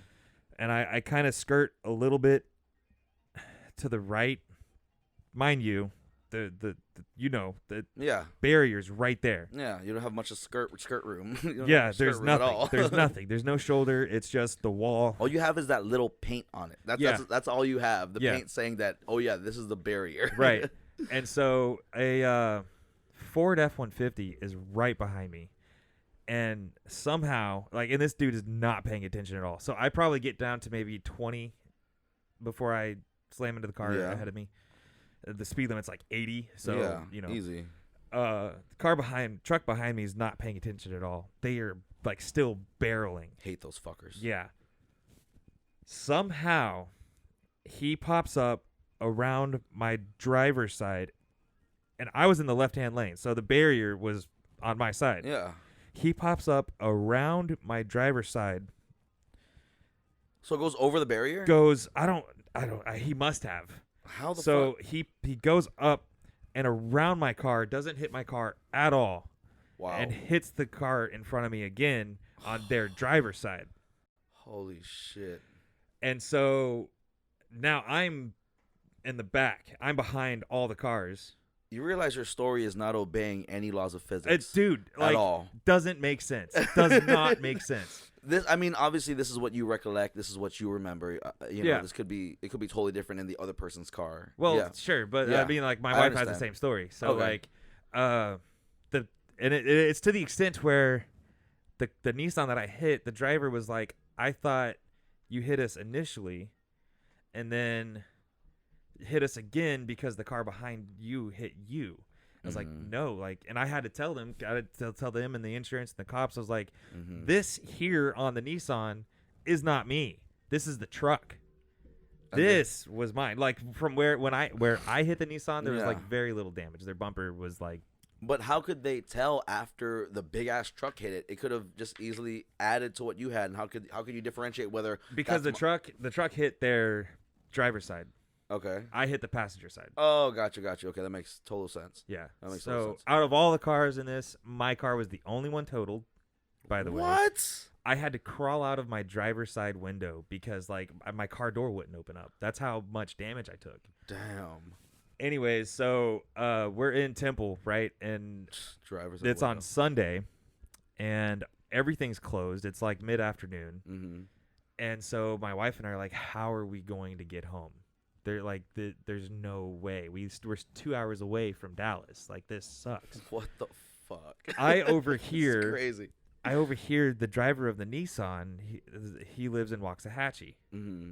And I kind of skirt a little bit to the right. Mind you, the Yeah. barrier's right there. Yeah, you don't have much of skirt room. You don't Yeah, have there's skirt room at nothing. all. There's nothing. There's no shoulder. It's just the wall. All you have is that little paint on it. That's all you have. The Yeah. paint saying that, oh yeah, this is the barrier. Right. And so a Ford F-150 is right behind me. And somehow, and this dude is not paying attention at all. So I probably get down to maybe 20 before I slam into the car ahead of me. The speed limit's like 80. So, easy. Truck behind me is not paying attention at all. They are still barreling. Hate those fuckers. Yeah. Somehow, he pops up around my driver's side, and I was in the left-hand lane, so the barrier was on my side. Yeah. He pops up around my driver's side. So it goes over the barrier? He must have. How the So fuck? he goes up and around my car, doesn't hit my car at all. Wow. And hits the car in front of me again on their driver's side. Holy shit. And so now I'm in the back. I'm behind all the cars. You realize your story is not obeying any laws of physics. It's at all. Doesn't make sense. Does not make sense. Obviously, this is what you recollect. This is what you remember. It could be totally different in the other person's car. Well, yeah. sure, but Yeah. I mean, my I wife has the understand. same story. So Okay. it's to the extent where the Nissan that I hit, the driver was like, "I thought you hit us initially, and then hit us again because the car behind you hit you." I was like, "No," and I had to tell them, tell them and the insurance and the cops. I was like, "This here on the Nissan is not me. This is the truck. This was mine." From where I hit the Nissan, there was very little damage. Their bumper was But how could they tell after the big ass truck hit it? It could have just easily added to what you had. And how could you differentiate whether because the truck hit their driver's side. Okay. I hit the passenger side. Oh, gotcha. Okay, that makes total sense. Yeah. That makes total So sense. out of all the cars in this, my car was the only one totaled. By the way, what? I had to crawl out of my driver's side window because my car door wouldn't open up. That's how much damage I took. Damn. Anyways, so we're in Temple, right? And Drivers. it's on Sunday, and everything's closed. It's mid-afternoon. Mm-hmm. And so my wife and I are like, how are we going to get home? They're like, there's no way. We're 2 hours away from Dallas. This sucks. What the fuck? I overhear. This is crazy. I overhear the driver of the Nissan. He lives in Waxahachie,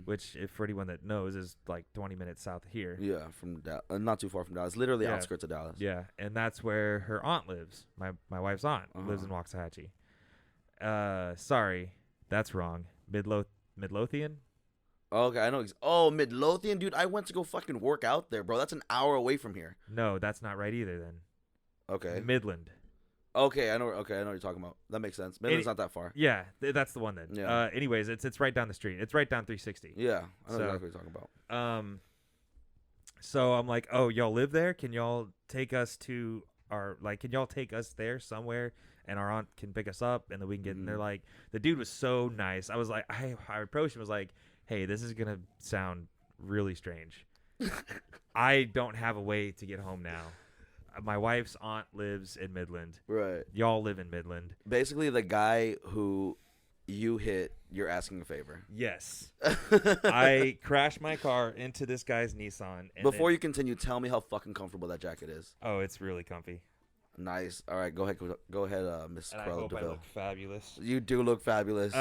which, for anyone that knows, is 20 minutes south of here. Yeah, from not too far from Dallas. Literally outskirts of Dallas. Yeah, and that's where her aunt lives. My wife's aunt lives in Waxahachie. Sorry, that's wrong. Midlothian? Okay, I know. Midlothian, dude. I went to go fucking work out there, bro. That's an hour away from here. No, that's not right either. Then. Okay. Midland. Okay, I know what you're talking about. That makes sense. Midland's not that far. Yeah, that's the one then. Yeah. Anyways, it's right down the street. It's right down 360. Yeah, I know exactly what you're talking about. So I'm like, oh, y'all live there? Can y'all take us to can y'all take us there somewhere, and our aunt can pick us up, and then we can get. And they're like, the dude was so nice. I was like, I approached him, was like, hey, this is gonna sound really strange. I don't have a way to get home now. My wife's aunt lives in Midland. Right. Y'all live in Midland. Basically, the guy who you hit, you're asking a favor. Yes. I crashed my car into this guy's Nissan. And Before you continue, tell me how fucking comfortable that jacket is. Oh, it's really comfy. Nice. All right, go ahead, Miss And I Cruella hope I DeVille. look fabulous. You do look fabulous.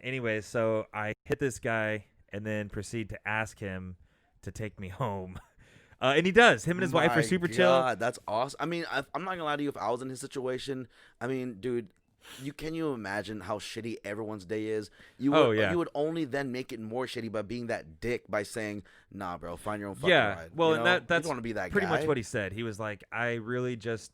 Anyways, so I hit this guy and then proceed to ask him to take me home. And he does. Him and his wife are super chill. That's awesome. I mean, I'm not gonna lie to you. If I was in his situation, I mean, dude, can you imagine how shitty everyone's day is? You would only then make it more shitty by being that dick by saying, "Nah, bro, find your own fucking ride." Well, you and know? that's want to be that pretty guy. much what he said. He was like, "I really just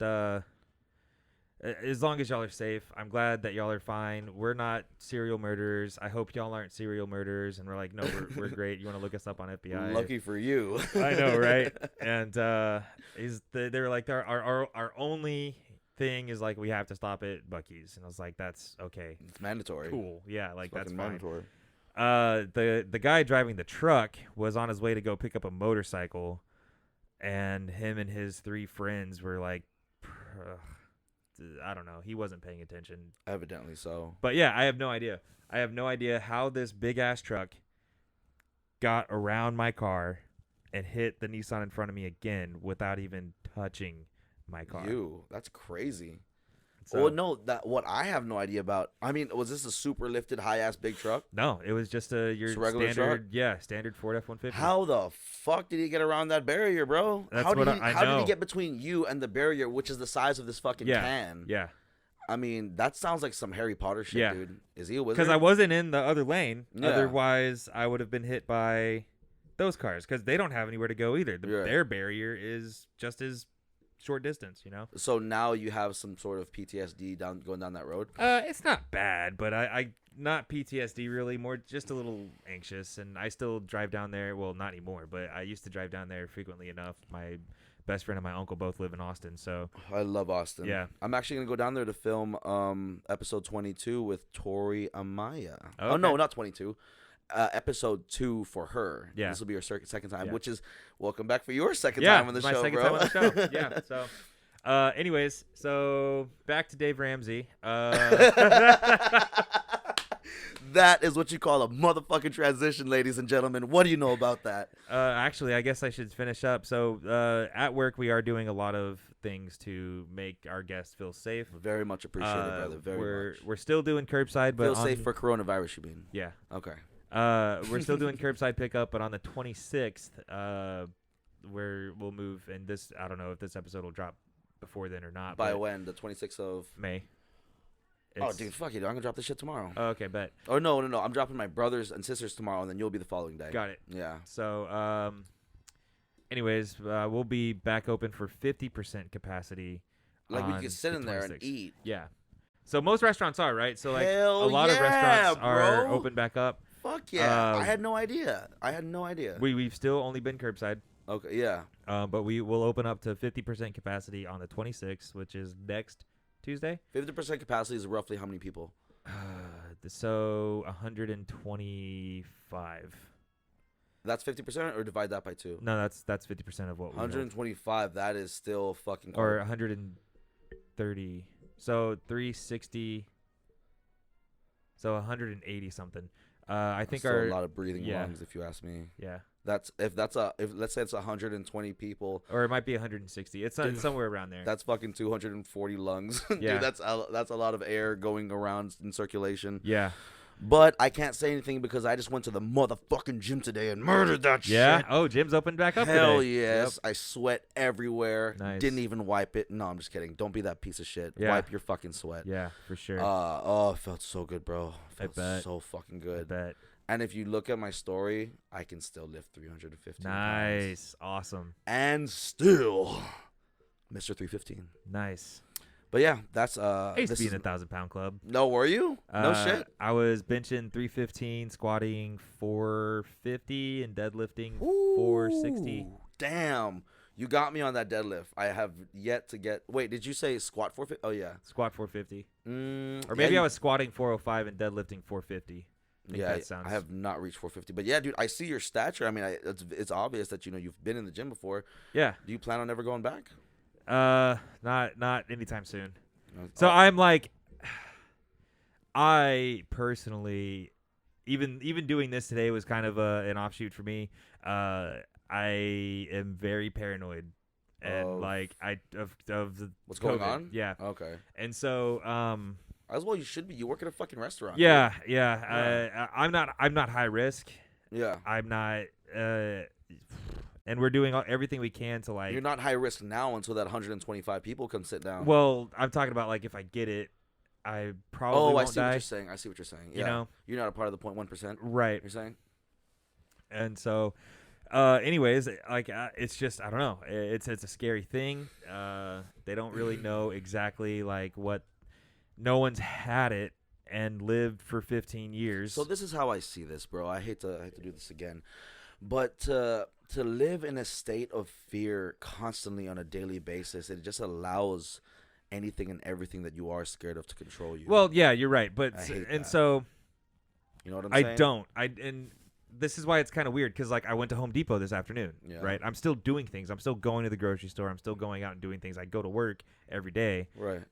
As long as y'all are safe, I'm glad that y'all are fine. We're not serial murderers. I hope y'all aren't serial murderers. And we're like, no, we're great. You want to look us up on FBI? Lucky for you. I know, right? And they were like, our only thing is like we have to stop at Buc-ee's, and I was like, that's okay. It's mandatory. Cool, yeah, like that's fine. Mandatory. The guy driving the truck was on his way to go pick up a motorcycle, and him and his 3 friends were like, I don't know. He wasn't paying attention. Evidently so. But yeah, I have no idea. I have no idea how this big ass truck got around my car and hit the Nissan in front of me again without even touching my car. That's crazy. So, Well, no, what I have no idea about. I mean, was this a super lifted, high ass big truck? No, it was just your regular standard, standard Ford F-150. How the fuck did he get around that barrier, bro? That's how what did I how know. did he get between you and the barrier, which is the size of this fucking can? Yeah, I mean, that sounds like some Harry Potter shit, Yeah. dude. Is he a wizard? because I wasn't in the other lane. Yeah. Otherwise, I would have been hit by those cars because they don't have anywhere to go either. Yeah. Their barrier is just as short distance, you know. So now you have some sort of PTSD going down that road. It's not bad, but I not PTSD really, more just a little anxious, and I still drive down there. Well, not anymore, but I used to drive down there frequently enough. My best friend and my uncle both live in Austyn, so I love Austyn. Yeah. I'm actually gonna go down there to film episode 22 with Tori Amaya. Okay. Oh no, not 22. Episode 2 for her. Yeah. This will be your second time, Yeah. which is welcome back for your second yeah, time on the my show, second bro. time on the show. Yeah. So, anyways, so back to Dave Ramsey. That is what you call a motherfucking transition, ladies and gentlemen. What do you know about that? Actually, I guess I should finish up. So, at work, we are doing a lot of things to make our guests feel safe. Very much appreciated, brother. Very much. We're still doing curbside, but Feel safe for coronavirus, you mean? yeah. Okay. We're still doing curbside pickup, but on the 26th, we'll move. And this, I don't know if this episode will drop before then or not. By but when? The 26th of May. Oh, dude, fuck it. I'm gonna drop this shit tomorrow. Oh, okay, bet. Oh no. I'm dropping my brothers and sisters tomorrow, and then you'll be the following day. Got it. Yeah. So, anyways, we'll be back open for 50% capacity. Like we on can sit the in there and 26th. eat. Yeah. So most restaurants are, right? So like Hell a lot of yeah, restaurants are bro. open back up. Fuck yeah! Um, I had no idea. We've still only been curbside. Okay. Yeah. But we will open up to 50% capacity on the 26th, which is next Tuesday. 50% capacity is roughly how many people? So 125. That's 50%, or divide that by 2. No, that's 50% of what we know. 125. That is still fucking. Or 130. So 360. So 180 something. I think still our a lot of breathing yeah. lungs, if you ask me. yeah. If let's say it's 120 people, Or it might be 160. It's somewhere around there. that's fucking 240 lungs. Yeah. Dude, that's a lot of air going around in circulation. Yeah. But I can't say anything because I just went to the motherfucking gym today and murdered that Yeah. shit. Oh, gym's opened back up Hell today. yes. I sweat everywhere. Nice. Didn't even wipe it. No, I'm just kidding. Don't be that piece of shit. Yeah. Wipe your fucking sweat. Yeah, for sure. Oh, it felt so good, bro. I Felt bet. so fucking I good. bet. And if you look at my story, I can still lift 315 pounds. Nice. Awesome. And still Mr. 315. Nice. But yeah, that's I used to this be in is- the 1,000-pound club. No, were you? No shit. I was benching 315, squatting 450, and deadlifting Ooh, 460. Damn. You got me on that deadlift. I have yet to get. Wait, did you say squat 450? Oh yeah. Squat 450. Or Or maybe I was squatting 405 and deadlifting 450. I think Yeah, that sounds. I have not reached 450, but yeah, dude, I see your stature. I mean, it's obvious that you've been in the gym before. Yeah. Do you plan on ever going back? Not anytime soon. So Oh, I'm like, I personally, even doing this today was kind of an offshoot for me. I am very paranoid, and Of- like of the what's going COVID. on? Yeah, Okay. and so As well, you should be. You work at a fucking restaurant. yeah. Yeah. I'm not high risk. Yeah. I'm not. And we're doing everything we can to like. You're not high risk now until that 125 people come sit down. Well, I'm talking about like if I get it, I probably I won't see what die. you're saying. I see what you're saying. Yeah. You know, You're not a part of the 0.1%. right? You're saying. And so, Anyways, like it's just I don't know. It's a scary thing. They don't really know exactly like what. No one's had it and lived for 15 years. So this is how I see this, bro. I hate to do this again, but to live in a state of fear constantly on a daily basis, it just allows anything and everything that you are scared of to control you. Well, yeah, you're right, but I hate and that. so You know what I'm I saying? don't. And this is why it's kind of weird because like I went to Home Depot this afternoon, Yeah. right? I'm still doing things. I'm still going to the grocery store. I'm still going out and doing things. I go to work every day. Right.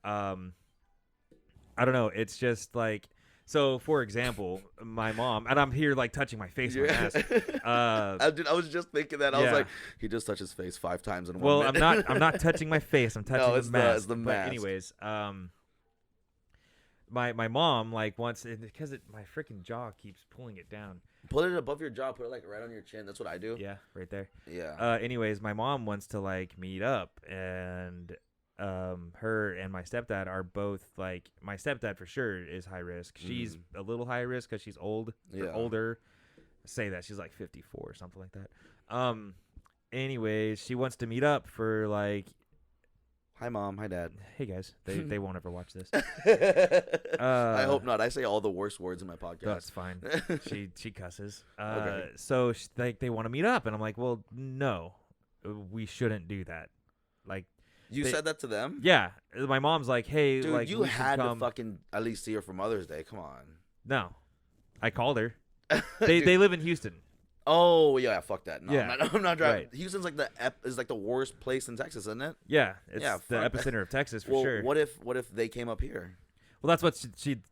I don't know. It's just like so. For example, my mom and I'm here like touching my face with my mask. I was just thinking that. I was yeah. like, he just touched his face 5 times in 1 Well, minute. I'm not touching my face. I'm touching it's the mask. it's the But mask. anyways, my mom like wants because my freaking jaw keeps pulling it down. Put it above your jaw. Put it like right on your chin. That's what I do. Yeah, right there. Yeah. Anyways, my mom wants to like meet up, and her and my stepdad are both like my stepdad for sure is high risk. She's a little high risk because she's old, or older. Say that she's like 54 or something like that. Anyways, she wants to meet up for like. Hi, Mom. Hi, Dad. Hey guys, they won't ever watch this. I hope not. I say all the worst words in my podcast. That's fine. She cusses. Okay. So they want to meet up, and I'm like, well, no, we shouldn't do that. Like, You said that to them? yeah, my mom's like, hey, Dude, like you we should had to come. fucking at least see her for Mother's Day. Come on. No, I called her. They live in Houston. Oh yeah, fuck that. No, Yeah. I'm not driving. Right. Houston's like the worst place in Texas, isn't it? Yeah, it's Yeah, the fuck that. epicenter of Texas for Well, sure. what if they came up here? Well, that's what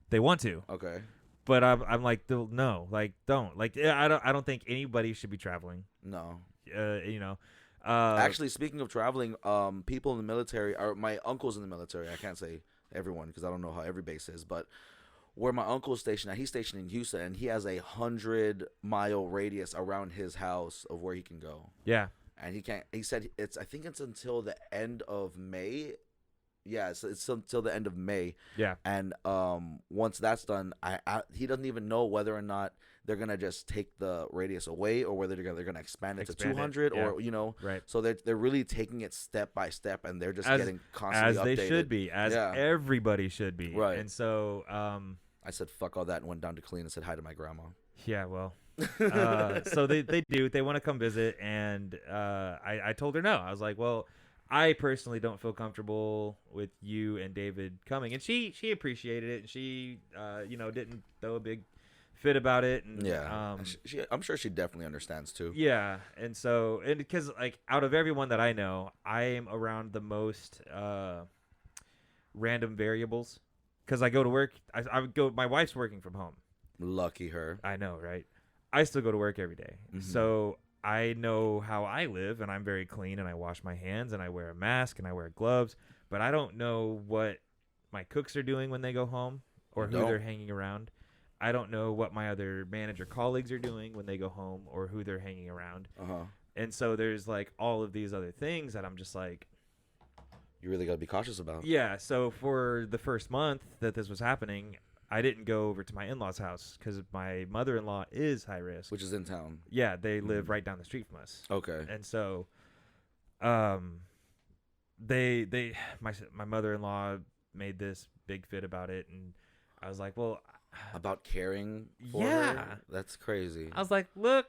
they want to, Okay. but I'm like, no, like don't, like I don't think anybody should be traveling. No. You know, Actually, speaking of traveling, people in the military are my uncle's in the military. I can't say everyone because I don't know how every base is, but where my uncle's stationed at, he's stationed in Houston, and he has a 100-mile radius around his house of where he can go. yeah, And he can't. He said I think it's until the end of May. Yeah, it's until the end of May. yeah. And once that's done, he doesn't even know whether or not they're gonna just take the radius away or whether they're gonna expand it to 200 yeah. or Right. So they're really taking it step by step, and they're just As- getting constantly As updated. they should be, as Yeah. everybody should be. Right. And so, I said fuck all that and went down to clean and said hi to my grandma. yeah, well, so they want to come visit, and I told her no. I was like, well, I personally don't feel comfortable with you and David coming, and she appreciated it, and she didn't throw a big fit about it, and Yeah, I'm sure she definitely understands too. yeah, and so because like out of everyone that I know, I am around the most random variables because I go to work. I would go. My wife's working from home. Lucky her. I know, right? I still go to work every day. So I know how I live, and I'm very clean, and I wash my hands, and I wear a mask, and I wear gloves, but I don't know what my cooks are doing when they go home or who they're hanging around. I don't know what my other manager colleagues are doing when they go home or who they're hanging around. And so there's like all of these other things that I'm just like, You really gotta be cautious about. yeah. So for the first month that this was happening, I didn't go over to my in-laws' house because my mother-in-law is high risk. Which is in town. Yeah, they live right down the street from us. Okay. And so, my mother-in-law made this big fit about it, and I was like, well, About caring for Yeah. her? That's crazy. I was like, look,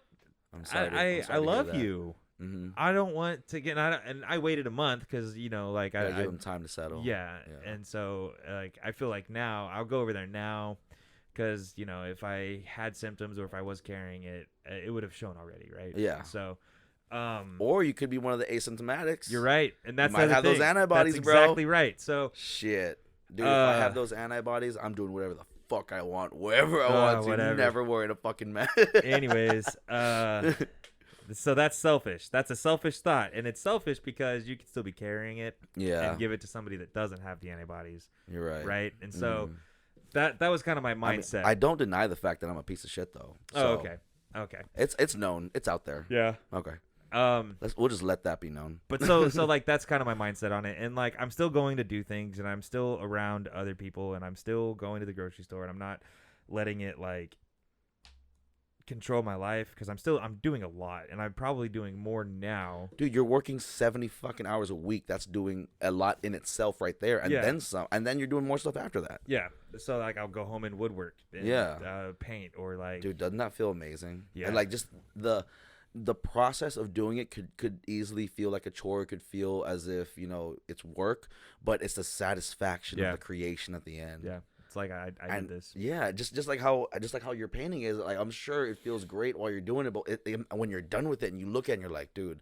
I'm sorry. I love you. Mm-hmm. I don't want to get, and I waited a month because like I I give him time to settle. yeah, Yeah. and so like I feel like now I'll go over there now because if I had symptoms or if I was carrying it, it would have shown already, right? Yeah. So, Or you could be one of the asymptomatics. you're right, and that's might the other have those thing. antibodies, That's bro. exactly right. So Shit. Dude, if I have Uh, those antibodies, I'm doing whatever the fuck I want, wherever I want to. whatever. Never wearing a fucking mask. anyways, so that's selfish. That's a selfish thought, and it's selfish because you can still be carrying it Yeah. and give it to somebody that doesn't have the antibodies, You're right. right? And so that was kind of my I mean, mindset. I don't deny the fact that I'm a piece of shit, though. Oh, So okay. It's known. It's out there. Yeah. Okay. Um, We'll just let that be known. but so like that's kind of my mindset on it, and like I'm still going to do things, and I'm still around other people, and I'm still going to the grocery store, and I'm not letting it like control my life because I'm doing a lot, and I'm probably doing more now. Dude, you're working 70 fucking hours a week. That's doing a lot in itself right there, and then some, and then you're doing more stuff after that. Yeah, so like I'll go home and woodwork, and, paint, or like. Dude, doesn't that feel amazing? Yeah, and like just the process of doing it could easily feel like a chore. It could feel as if it's work, but it's the satisfaction of the creation at the end. Yeah. It's like I did this. Yeah, just like how your painting is. Like, I'm sure it feels great while you're doing it, but when you're done with it and you look at it and you're like, dude,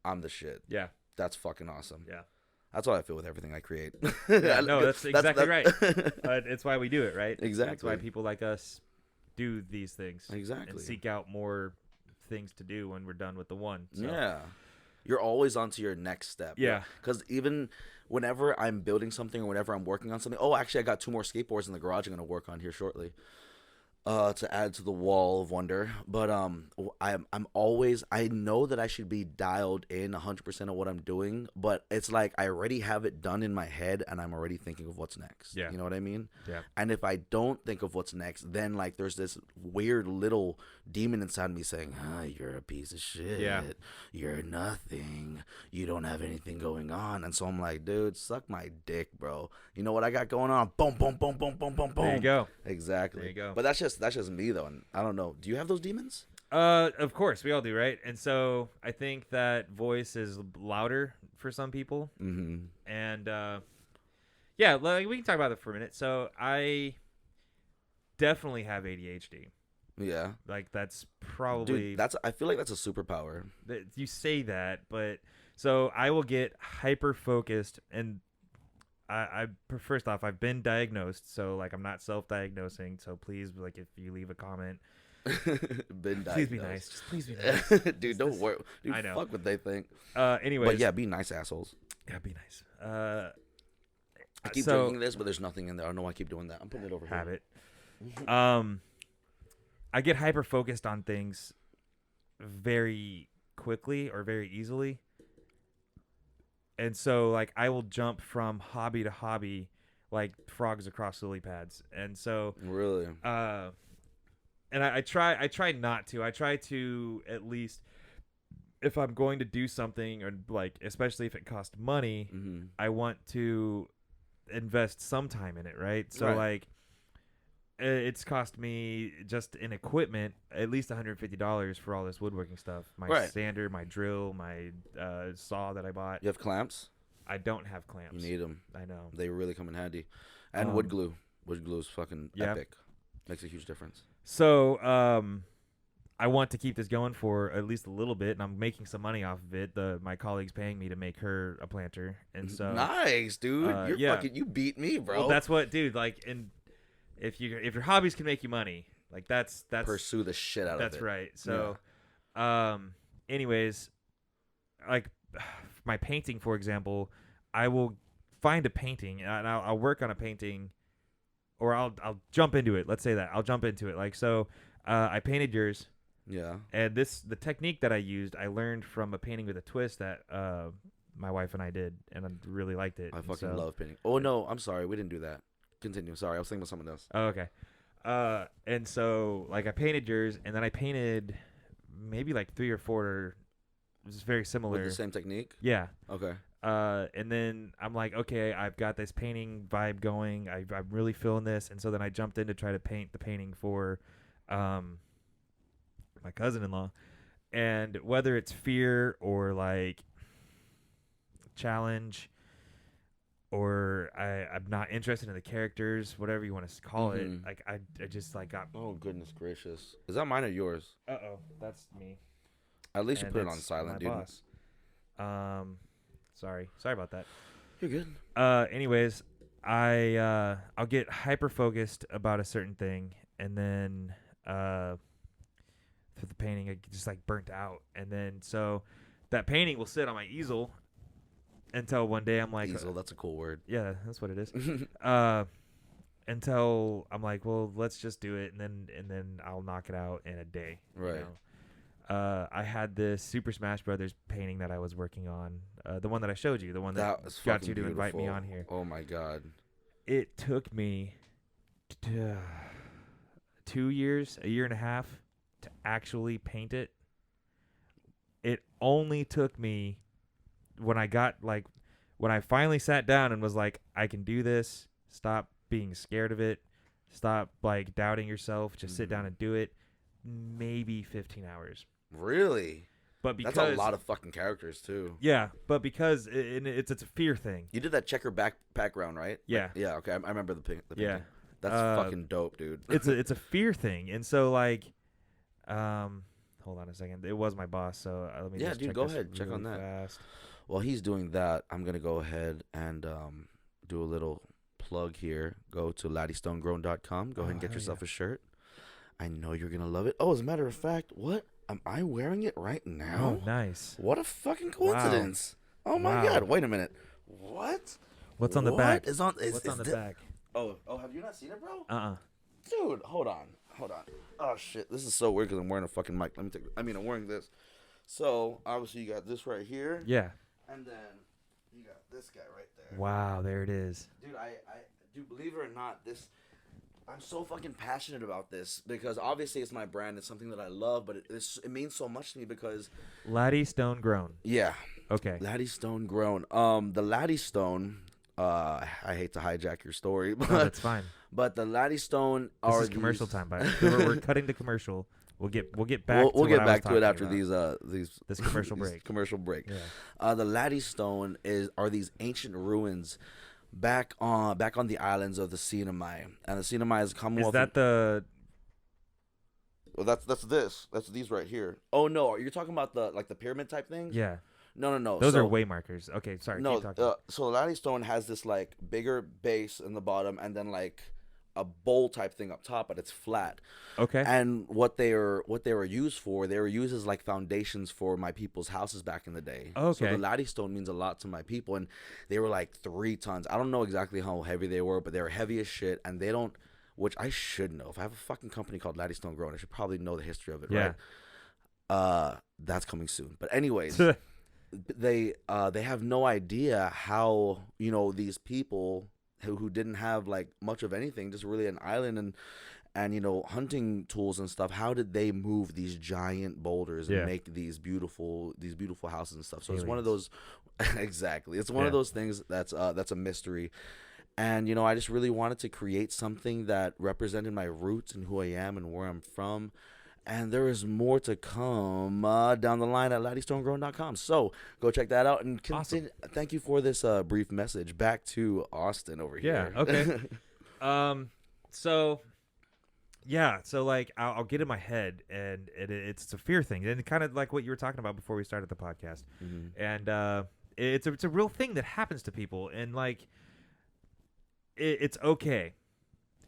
I'm the shit. Yeah, that's fucking awesome. Yeah, that's how I feel with everything I create. Yeah, no, that's exactly right. It's why we do it, right? Exactly. It's why people like us do these things. Exactly. And seek out more things to do when we're done with the one. So. Yeah. You're always on to your next step. Yeah. Because even whenever I'm building something or whenever I'm working on something. Oh, actually, I got 2 more skateboards in the garage I'm going to work on here shortly. To add to the wall of wonder. But I'm always, I know that I should be dialed in 100% of what I'm doing, but it's like I already have it done in my head and I'm already thinking of what's next. Yeah. You know what I mean? Yeah. And if I don't think of what's next, then like there's this weird little demon inside me saying, you're a piece of shit. Yeah. You're nothing. You don't have anything going on. And so I'm like, dude, suck my dick, bro. You know what I got going on? Boom, boom, boom, boom, boom, boom, boom. There you go. Exactly. There you go. But that's just me though, and I don't know. Do you have those demons? Of course, we all do, right? And so I think that voice is louder for some people. Mm-hmm. And yeah, like, we can talk about that for a minute. So I definitely have ADHD. Yeah. Like that's probably Dude, I feel like that's a superpower. You say that, but so I will get hyper focused, and I first off, I've been diagnosed, so like I'm not self-diagnosing. So please, like, if you leave a comment, please be nice. Just please be nice, dude. Don't worry. Dude, I know. Fuck what they think. Anyways, but yeah, be nice, assholes. Yeah, be nice. I keep drinking this, but there's nothing in there. I don't know why I keep doing that. I'm putting it over here. Have it. I get hyper focused on things very quickly or very easily. And so, like, I will jump from hobby to hobby like frogs across lily pads. And so, really, and I try not to. I try to, at least, if I'm going to do something, or like, especially if it costs money, mm-hmm. I want to invest some time in it, right? So, like, it's cost me just in equipment at least $150 for all this woodworking stuff. My sander, my drill, my saw that I bought. You have clamps? I don't have clamps. You need them. I know. They really come in handy. And wood glue. Wood glue is fucking epic. Makes a huge difference. So I want to keep this going for at least a little bit, and I'm making some money off of it. My colleague's paying me to make her a planter, and so nice, dude. You beat me, bro. Well, that's what, dude. Like, and if your hobbies can make you money, like that's pursue the shit out of it. That's right. So, anyways, like my painting, for example, I will find a painting and I'll work on a painting, or I'll jump into it. Let's say that I'll jump into it. Like, so, I painted yours. Yeah. And the technique that I used, I learned from a painting with a twist that my wife and I did, and I really liked it. I fucking love painting. Oh no, I'm sorry, we didn't do that. Continue. Sorry, I was thinking about someone else. Oh, okay. And so, like, I painted yours, and then I painted maybe like 3 or 4. It was very similar. With the same technique? Yeah. Okay. And then I'm like, okay, I've got this painting vibe going. I'm really feeling this, and so then I jumped in to try to paint the painting for, my cousin-in-law, and whether it's fear or like challenge, or I'm not interested in the characters, whatever you want to call it. Like I just like got. Oh goodness gracious! Is that mine or yours? That's me. At least you put it on silent, dude. Boss. Sorry about that. You're good. Anyways, I'll get hyper focused about a certain thing, and then for the painting, I get just like burnt out, and then so that painting will sit on my easel until one day I'm like, easel, that's a cool word. Yeah, that's what it is. Until I'm like, well, let's just do it, and then I'll knock it out in a day. Right. You know? I had this Super Smash Brothers painting that I was working on, the one that I showed you, the one that got you to invite me on here. Oh my god! It took me 2 years, a year and a half, to actually paint it, it only took me when I finally sat down and was like, I can do this. Stop being scared of it. Stop like doubting yourself. Just sit down and do it. Maybe 15 hours. Really? But because that's a lot of fucking characters too. Yeah, but because it's a fear thing. You did that checker background, right? Yeah. Like, yeah. Okay, I remember the painting. Yeah. That's fucking dope, dude. it's a fear thing, and so like, hold on a second. It was my boss, so let me. Yeah, just dude, check go this ahead. Check on really that. fast. While he's doing that, I'm gonna go ahead and do a little plug here. Go to laddystonegrown.com. Go ahead and get yourself a shirt. I know you're gonna love it. Oh, as a matter of fact, what am I wearing it right now? Oh, nice. What a fucking coincidence! Wow. Oh my god! Wait a minute. What? What's on the back? What's on the back? Oh, have you not seen it, bro? Dude, hold on. Oh shit, this is so weird because I'm wearing a fucking mic. I'm wearing this. So obviously you got this right here. Yeah. And then you got this guy right there. Wow, there it is. Dude, I do, believe it or not, I'm so fucking passionate about this because obviously it's my brand. It's something that I love, but it means so much to me because Laddie Stone Grown. Yeah. Okay. Laddie Stone Grown. The Laddie Stone. I hate to hijack your story, but no, that's fine. But the Laddie Stone this is commercial time, by we're cutting to commercial. We'll get back. We'll get back to it after about. this commercial break. Commercial break. Yeah. The Laddie Stone are these ancient ruins back on the islands of the Sinai, and the Sinai is Commonwealth. Is that the? Well, that's these right here. Oh no, you're talking about the pyramid type things? Yeah. No. Those are way markers. Okay, sorry. No, keep talking. so the Laddie Stone has this like bigger base in the bottom, and then like a bowl type thing up top, but it's flat. Okay. And what they were used for, they were used as like foundations for my people's houses back in the day. Okay. So the Laddie Stone means a lot to my people, and they were like 3 tons. I don't know exactly how heavy they were, but they were heavy as shit, and they don't. Which I should know. If I have a fucking company called Laddie Stone Grown, I should probably know the history of it, right? That's coming soon. But anyways, they have no idea how, these people who didn't have like much of anything, just really an island and hunting tools and stuff, how did they move these giant boulders and make these beautiful houses and stuff? So It's one of those exactly. It's one of those things that's a mystery. And, I just really wanted to create something that represented my roots and who I am and where I'm from. And there is more to come down the line at laddystonegrown.com. So go check that out and continue. Awesome. Thank you for this brief message. Back to Austyn over here. Yeah, okay. So like I'll get in my head, and it's a fear thing. And kind of like what you were talking about before we started the podcast. Mm-hmm. And it's a real thing that happens to people. And like, it's okay.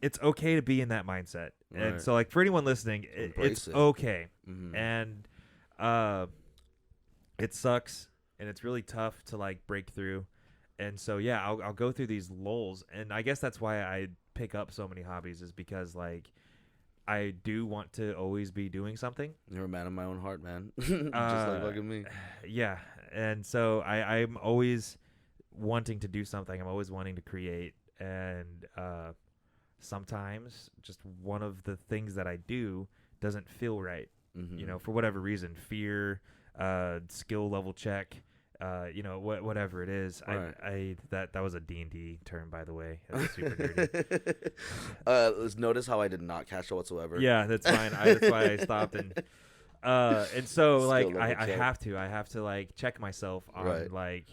It's okay to be in that mindset. Right. And so like for anyone listening, it's okay. Mm-hmm. And it sucks, and it's really tough to like break through. And so I'll go through these lulls, and I guess that's why I pick up so many hobbies, is because like I do want to always be doing something. You're a man of my own heart, man. Just like fucking me. Yeah. And so I'm always wanting to do something. I'm always wanting to create. And sometimes just one of the things that I do doesn't feel right, for whatever reason, fear, skill level check, whatever it is. Right. That was a D&D term, by the way. That was super nerdy. Notice how I did not catch it whatsoever. Yeah, that's fine. That's why I stopped. And so like I have to like check myself on like,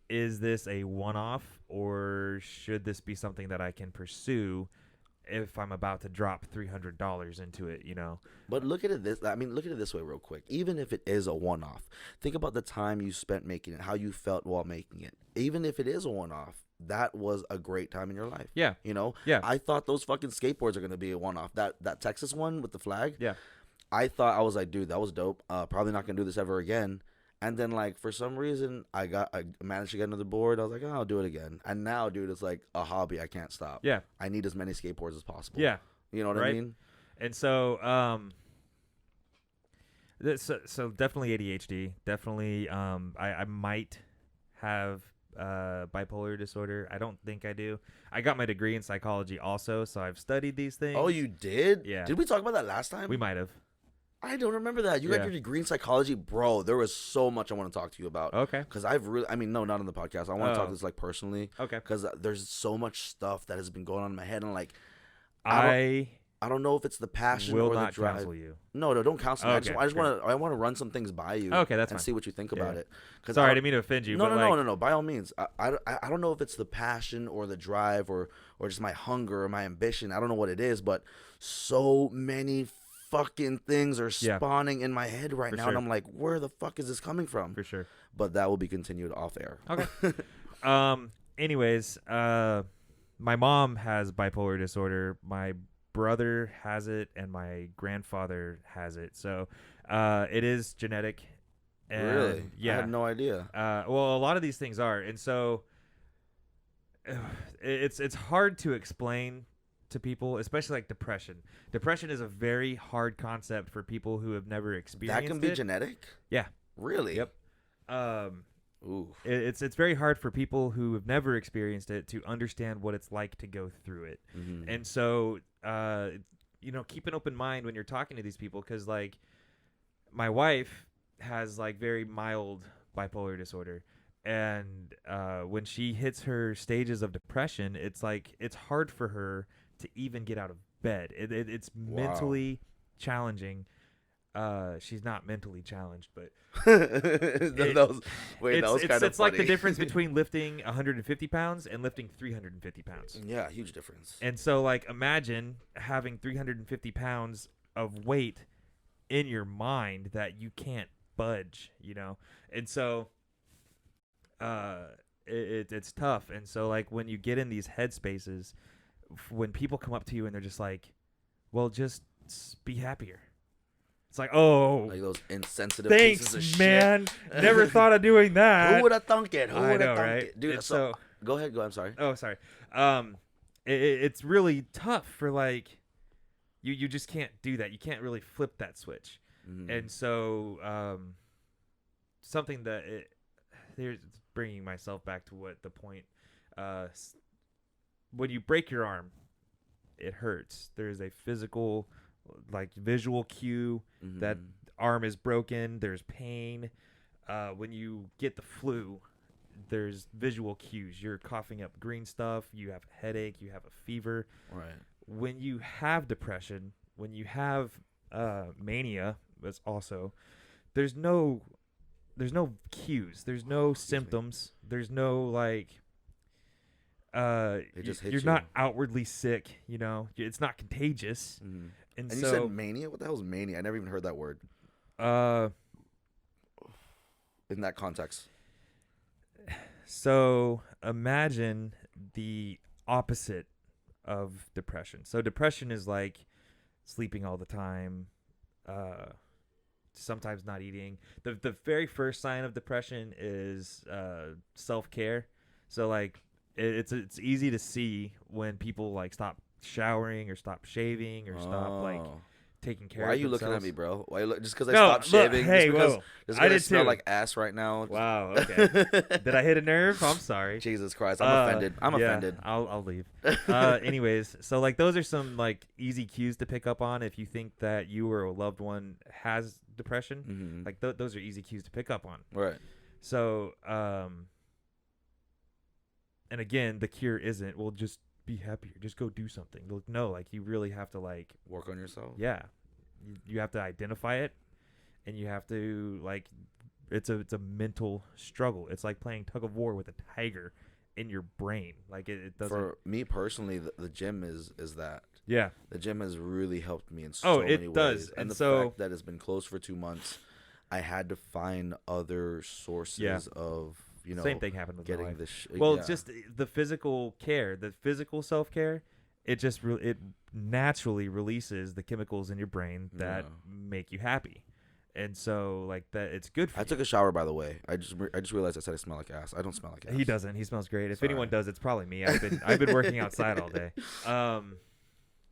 is this a one-off, or should this be something that I can pursue if I'm about to drop $300 into it, But look at it this way real quick. Even if it is a one-off, think about the time you spent making it, how you felt while making it. Even if it is a one-off, that was a great time in your life. Yeah. Yeah. I thought those fucking skateboards are going to be a one-off. That Texas one with the flag. Yeah. I was like, dude, that was dope. Probably not going to do this ever again. And then, like, for some reason, I managed to get another board. I was like, oh, I'll do it again. And now, dude, it's like a hobby. I can't stop. Yeah. I need as many skateboards as possible. Yeah. You know what I mean? And so, so definitely ADHD. Definitely, I might have bipolar disorder. I don't think I do. I got my degree in psychology also, so I've studied these things. Oh, you did? Yeah. Did we talk about that last time? We might have. I don't remember that. You got your degree in psychology, bro. There was so much I want to talk to you about. Okay. Because no, not on the podcast. I want to talk this like personally. Okay. Because there's so much stuff that has been going on in my head, and like, I don't know if it's the passion will or the not drive. counsel you. No, don't counsel me. Okay, I just want to run some things by you. Okay, that's and fine. see what you think about it. Sorry, I didn't mean to offend you. No. By all means, I don't know if it's the passion or the drive or just my hunger or my ambition. I don't know what it is, but so many fucking things are spawning in my head right now, and I'm like, where the fuck is this coming from? For sure. But that will be continued off air. Okay. Anyways, my mom has bipolar disorder. My brother has it, and my grandfather has it. So, it is genetic. And really? Yeah. I had no idea. Well, a lot of these things are, and so it's hard to explain to people, especially like depression. Depression is a very hard concept for people who have never experienced it. That can be genetic? Yeah. Really? Yep. Ooh. It's very hard for people who have never experienced it to understand what it's like to go through it. Mm-hmm. And so, keep an open mind when you're talking to these people, because like my wife has like very mild bipolar disorder, and when she hits her stages of depression, it's like it's hard for her to even get out of bed. It's mentally challenging. She's not mentally challenged, but that was kind of it's like the funny. difference between lifting 150 pounds and lifting 350 pounds. Yeah, huge difference. And so, like, imagine having 350 pounds of weight in your mind that you can't budge, And so, it's tough. And so, like, when you get in these headspaces, when people come up to you and they're just like, well, just be happier. It's like, oh, like those insensitive pieces of thanks, man. shit. Never thought of doing that. Who would have thunk it? Who I would have know, thunk right? it? Dude, And so go ahead. I'm sorry. Oh, sorry. It's really tough for like, you just can't do that. You can't really flip that switch. Mm-hmm. And so, something that here's bringing myself back to what the point. When you break your arm, it hurts. There is a physical, like visual cue that arm is broken. There's pain. When you get the flu, there's visual cues. You're coughing up green stuff. You have a headache. You have a fever. Right. When you have depression, when you have mania, that's also there's no cues. There's no symptoms. There's no like. It just hits you're you. not outwardly sick. It's not contagious. Mm-hmm. And you so, said mania? What the hell is mania? I never even heard that word. In that context. So imagine the opposite of depression. So depression is like sleeping all the time, sometimes not eating. The very first sign of depression is self-care. So like it's easy to see when people like stop showering or stop shaving or stop like taking care of themselves. Why are you looking at me, bro? Just because I No, stopped shaving? hey, just whoa. because I I did smell too. like ass right now? Wow, okay. Did I hit a nerve? I'm sorry. Jesus Christ, I'm offended. I'm yeah, offended. I'll leave. Anyways, so like those are some like easy cues to pick up on if you think that you or a loved one has depression. Mm-hmm. Like those are easy cues to pick up on. Right. So, and again, the cure isn't, well, just be happier. Just go do something. No, like you really have to like Work on yourself. yeah, you have to identify it, and you have to like it's a mental struggle. It's like playing tug of war with a tiger in your brain. Like it doesn't. For me personally, the gym is that. Yeah. The gym has really helped me in so many ways. It does. And the so fact that it's been closed for 2 months, I had to find other sources of same thing happened with my getting life. this. Well, it's just the physical care, the physical self-care. It just it naturally releases the chemicals in your brain that make you happy, and so like that, it's good for I you. took a shower, by the way. I just realized I said I smell like ass. I don't smell like ass. He doesn't. He smells great. If Sorry. anyone does, it's probably me. I've been working outside all day.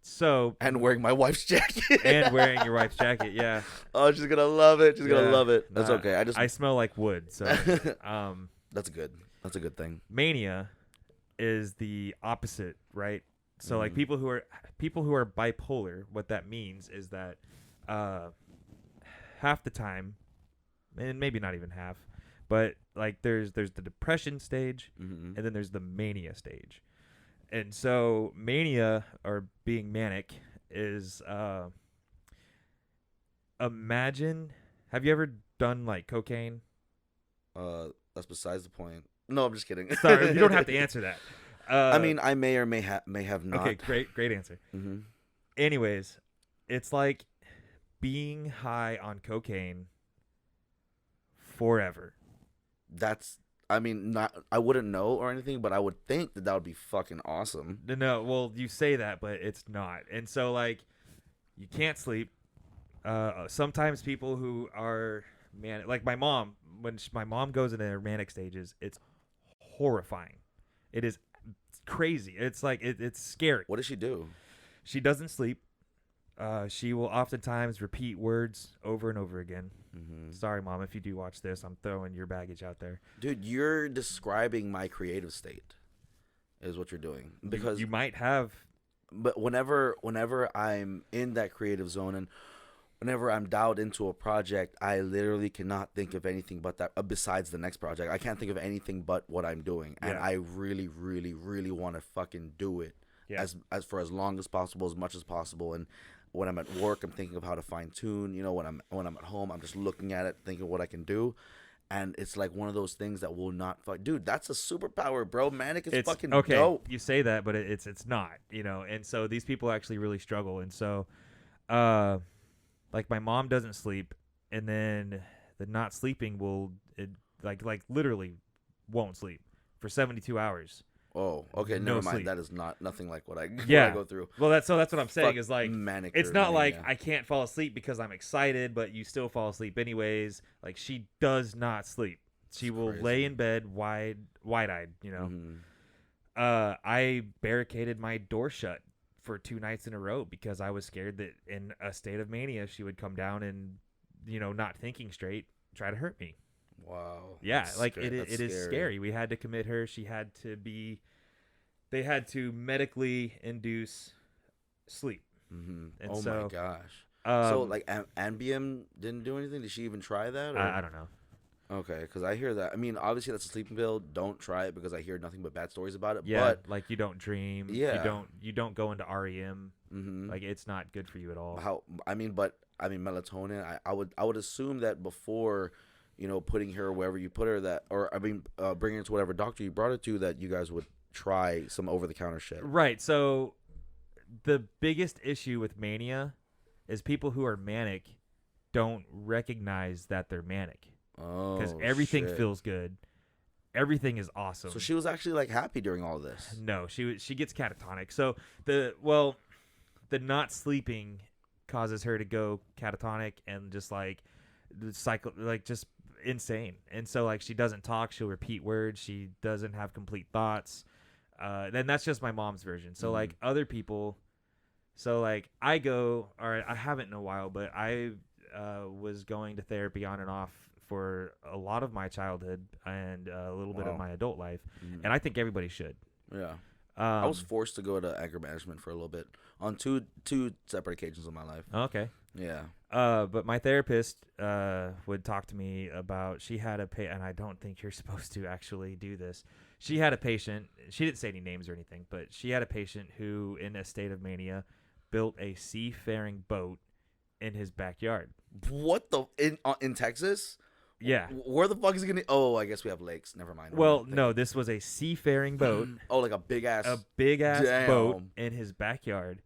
So And wearing my wife's jacket. and wearing your wife's jacket, yeah. Oh, she's gonna love it. She's gonna Yeah. love it. That's Nah, okay. I smell like wood. So That's good. That's a good thing. mania is the opposite, right? So like Mhm. people who are bipolar, what that means is that half the time, and maybe not even half, but like there's the depression stage, Mm-hmm. and then there's the mania stage. And so mania, or being manic, is imagine, have you ever done like cocaine? That's besides the point. No, I'm just kidding. Sorry, you don't have to answer that. I mean, I may or may have not. Okay, great answer. Mm-hmm. Anyways, it's like being high on cocaine forever. That's. I mean, not. I wouldn't know or anything, but I would think that would be fucking awesome. No, well, you say that, but it's not. And so, like, you can't sleep. Sometimes people who are manic, like my mom, when my mom goes into her manic stages, it's horrifying. It is crazy. It's like it's scary. What does she do? She doesn't sleep. She will oftentimes repeat words over and over again. Mm-hmm. Sorry, Mom, if you do watch this, I'm throwing your baggage out there. Dude, you're describing my creative state, is what you're doing. Because you might have, but whenever I'm in that creative zone and whenever I'm dialed into a project, I literally cannot think of anything but that. Besides the next project, I can't think of anything but what I'm doing, and I really, really, really want to fucking do it as for as long as possible, as much as possible. And when I'm at work, I'm thinking of how to fine tune. You know, when I'm at home, I'm just looking at it, thinking what I can do. And it's like one of those things that will not fuck. Dude, that's a superpower, bro. Manic is fucking okay. dope. You say that, but it's not, you know. And so these people actually really struggle. And so, like my mom doesn't sleep, and then the not sleeping like literally won't sleep for 72 hours. Oh, okay. No Never mind. sleep. That is nothing like what I go through. Well, that's what I'm saying. Fuck Is like manic. it's or not mania. like I can't fall asleep because I'm excited, but you still fall asleep anyways. Like she does not sleep. She will crazy. lay in bed wide-eyed, you know. Mhm. I barricaded my door shut for 2 nights in a row because I was scared that in a state of mania she would come down and, you know, not thinking straight, try to hurt me. Wow. Yeah, That's like scary. it is scary. We had to commit her. They had to medically induce sleep. Mm-hmm. And Oh so, my gosh. Um, So like Ambien didn't do anything. Did she even try that? Or? I don't know. Okay, because I hear that. I mean, obviously that's a sleeping pill. Don't try it because I hear nothing but bad stories about it. Yeah, But like you don't dream. Yeah. You don't go into REM. mm-hmm. Like it's not good for you at all. Melatonin. I would assume that before, you know, putting her wherever you put her, bringing her to whatever doctor you brought her to, that you guys would try some over the counter shit. Right. So the biggest issue with mania is people who are manic don't recognize that they're manic Oh, because everything shit. feels good. Everything is awesome. So she was actually like happy during all this. No, she gets catatonic. So the not sleeping causes her to go catatonic and just like the cycle, like just insane. And so like she doesn't talk, she'll repeat words, she doesn't have complete thoughts. Then that's just my mom's version. So like other people, so like I haven't in a while, but I was going to therapy on and off for a lot of my childhood and a little bit of my adult life, and I think everybody should. Yeah. I was forced to go to anger management for a little bit on two separate occasions in my life. Okay. Yeah. But my therapist would talk to me about, she had and I don't think you're supposed to actually do this. She had a patient, she didn't say any names or anything, but she had a patient who, in a state of mania, built a seafaring boat in his backyard. What the in Texas? Yeah. Where the fuck is he gonna? Oh, I guess we have lakes. Never mind. Well, no, this was a seafaring boat. Oh, like a big ass. A boat in his backyard,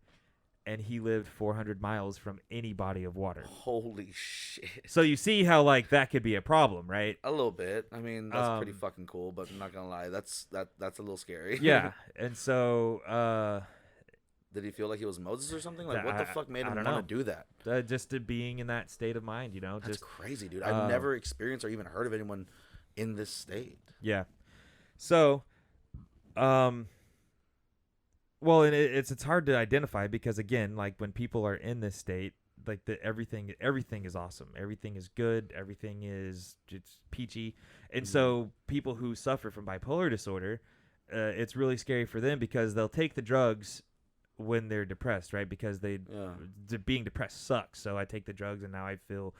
and he lived 400 miles from any body of water. Holy shit. So you see how like that could be a problem, right? A little bit. I mean, that's pretty fucking cool, but I'm not gonna lie, that's a little scary. Yeah. And so did he feel like he was Moses or something? Like, what the fuck made him don't want to do that? just to being in that state of mind, you know. That's just crazy, dude. I've never experienced or even heard of anyone in this state. Yeah. So, well, and it's hard to identify because again, like when people are in this state, like everything is awesome, everything is good, everything is just peachy, and so people who suffer from bipolar disorder, it's really scary for them because they'll take the drugs when they're depressed, right? Because being depressed sucks. So I take the drugs and now I feel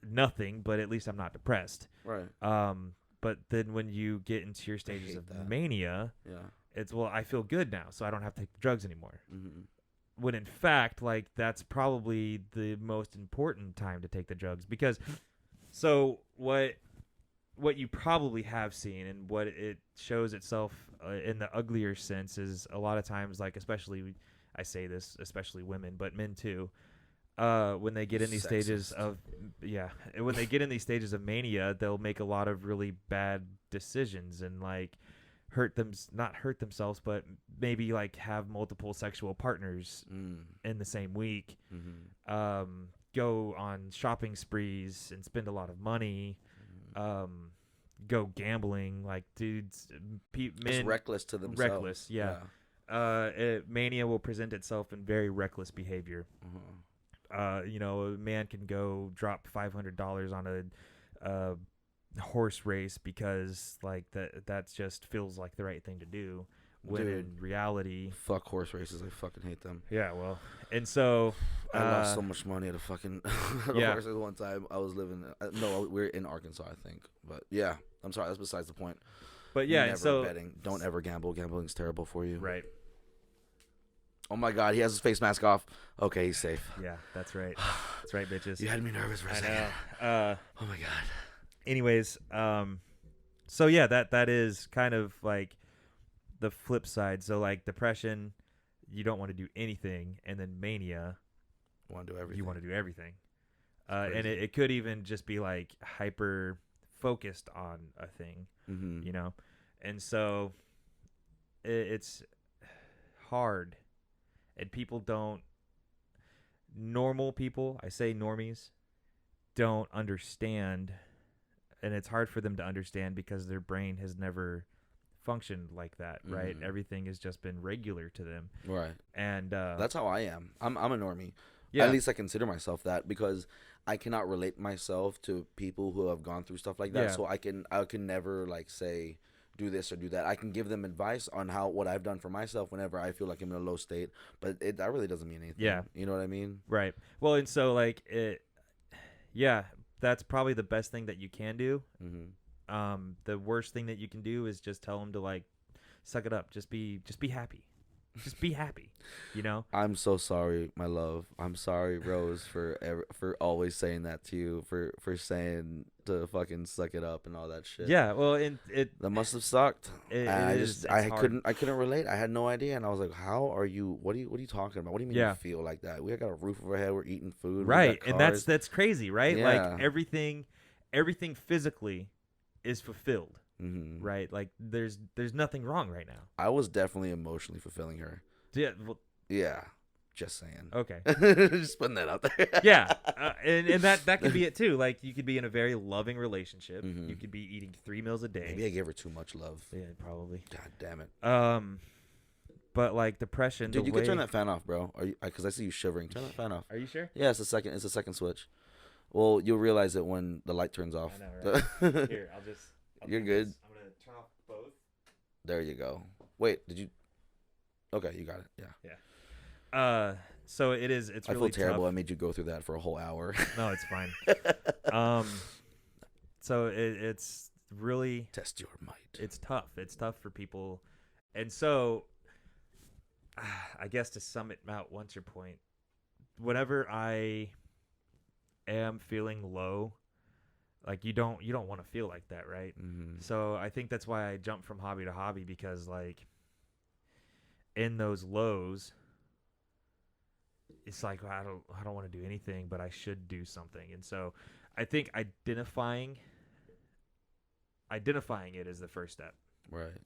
nothing, but at least I'm not depressed. Right. But then when you get into your stages of mania, it's, well, I feel good now, so I don't have to take the drugs anymore. Mm-hmm. When in fact, like, that's probably the most important time to take the drugs, because so what you probably have seen and what it shows itself in the uglier sense is a lot of times, like, especially, I say this, especially women, but men too, when they get in these stages of when they get in these stages of mania, they'll make a lot of really bad decisions and, like, not hurt themselves, but maybe, like, have multiple sexual partners in the same week, go on shopping sprees and spend a lot of money, go gambling, like, dudes, men, it's reckless to themselves. Reckless, mania will present itself in very reckless behavior. You know, a man can go drop $500 on a horse race because, like, that's just feels like the right thing to do, when in reality, fuck horse races. I fucking hate them. Yeah, well, and so I lost so much money at a fucking horses one time. I was living we're in Arkansas, I think, but yeah, I'm sorry, that's besides the point. But yeah, never so betting. Don't ever gamble. Gambling's terrible for you. Right. Oh my God, he has his face mask off. Okay, he's safe. Yeah, that's right. That's right, bitches. You had me nervous for a second. Know. Oh my God. Anyways, so yeah, that is kind of like the flip side. So, like, depression, you don't want to do anything, and then mania, you want to do everything. You want to do everything. And it could even just be, like, hyper focused on a thing, you know? And so it's hard. And normal people, I say normies, don't understand. And it's hard for them to understand because their brain has never functioned like that, right? Everything has just been regular to them. Right. And that's how I am. I'm a normie. Yeah. At least I consider myself that, because I cannot relate myself to people who have gone through stuff like that. Yeah. So I can never, like, say do this or do that. I can give them advice on what I've done for myself whenever I feel like I'm in a low state, but that really doesn't mean anything. Yeah. You know what I mean? Right. Well, and so, like, that's probably the best thing that you can do. The worst thing that you can do is just tell them to, like, suck it up. Just be happy. Just be happy, you know? I'm so sorry, my love. I'm sorry, Rose, for always saying that to you, for saying to fucking suck it up and all that shit. Yeah, well, that must have sucked. I couldn't relate. I had no idea, and I was like, "How are you? What are you talking about? What do you mean you feel like that? We got a roof over our head. We're eating food, right?" And that's crazy, right? Yeah. Like, everything physically is fulfilled. Right, like, there's nothing wrong right now. I was definitely emotionally fulfilling her. Yeah, well, yeah, just saying. Okay, just putting that out there. Yeah, and that could be it too. Like, you could be in a very loving relationship. You could be eating 3 meals a day. Maybe I gave her too much love. Yeah, probably. God damn it. But, like, depression. Dude, you can turn that fan off, bro. Are you? Because I see you shivering. Turn that fan off. Are you sure? Yeah, it's a second switch. Well, you'll realize it when the light turns off. I know, right? Here, You're good. I'm gonna turn off both. There you go. Wait, did you? Okay, you got it. Yeah. Yeah. So it's I really feel terrible. tough. I made you go through that for a whole hour. No, it's fine. So it's really test your might. It's tough. It's tough for people, and so I guess to sum it out, once your point, whenever I am feeling low. Like, you don't want to feel like that, right? So I think that's why I jump from hobby to hobby, because, like, in those lows, it's like, well, I don't want to do anything, but I should do something. And so I think identifying it is the first step. Right.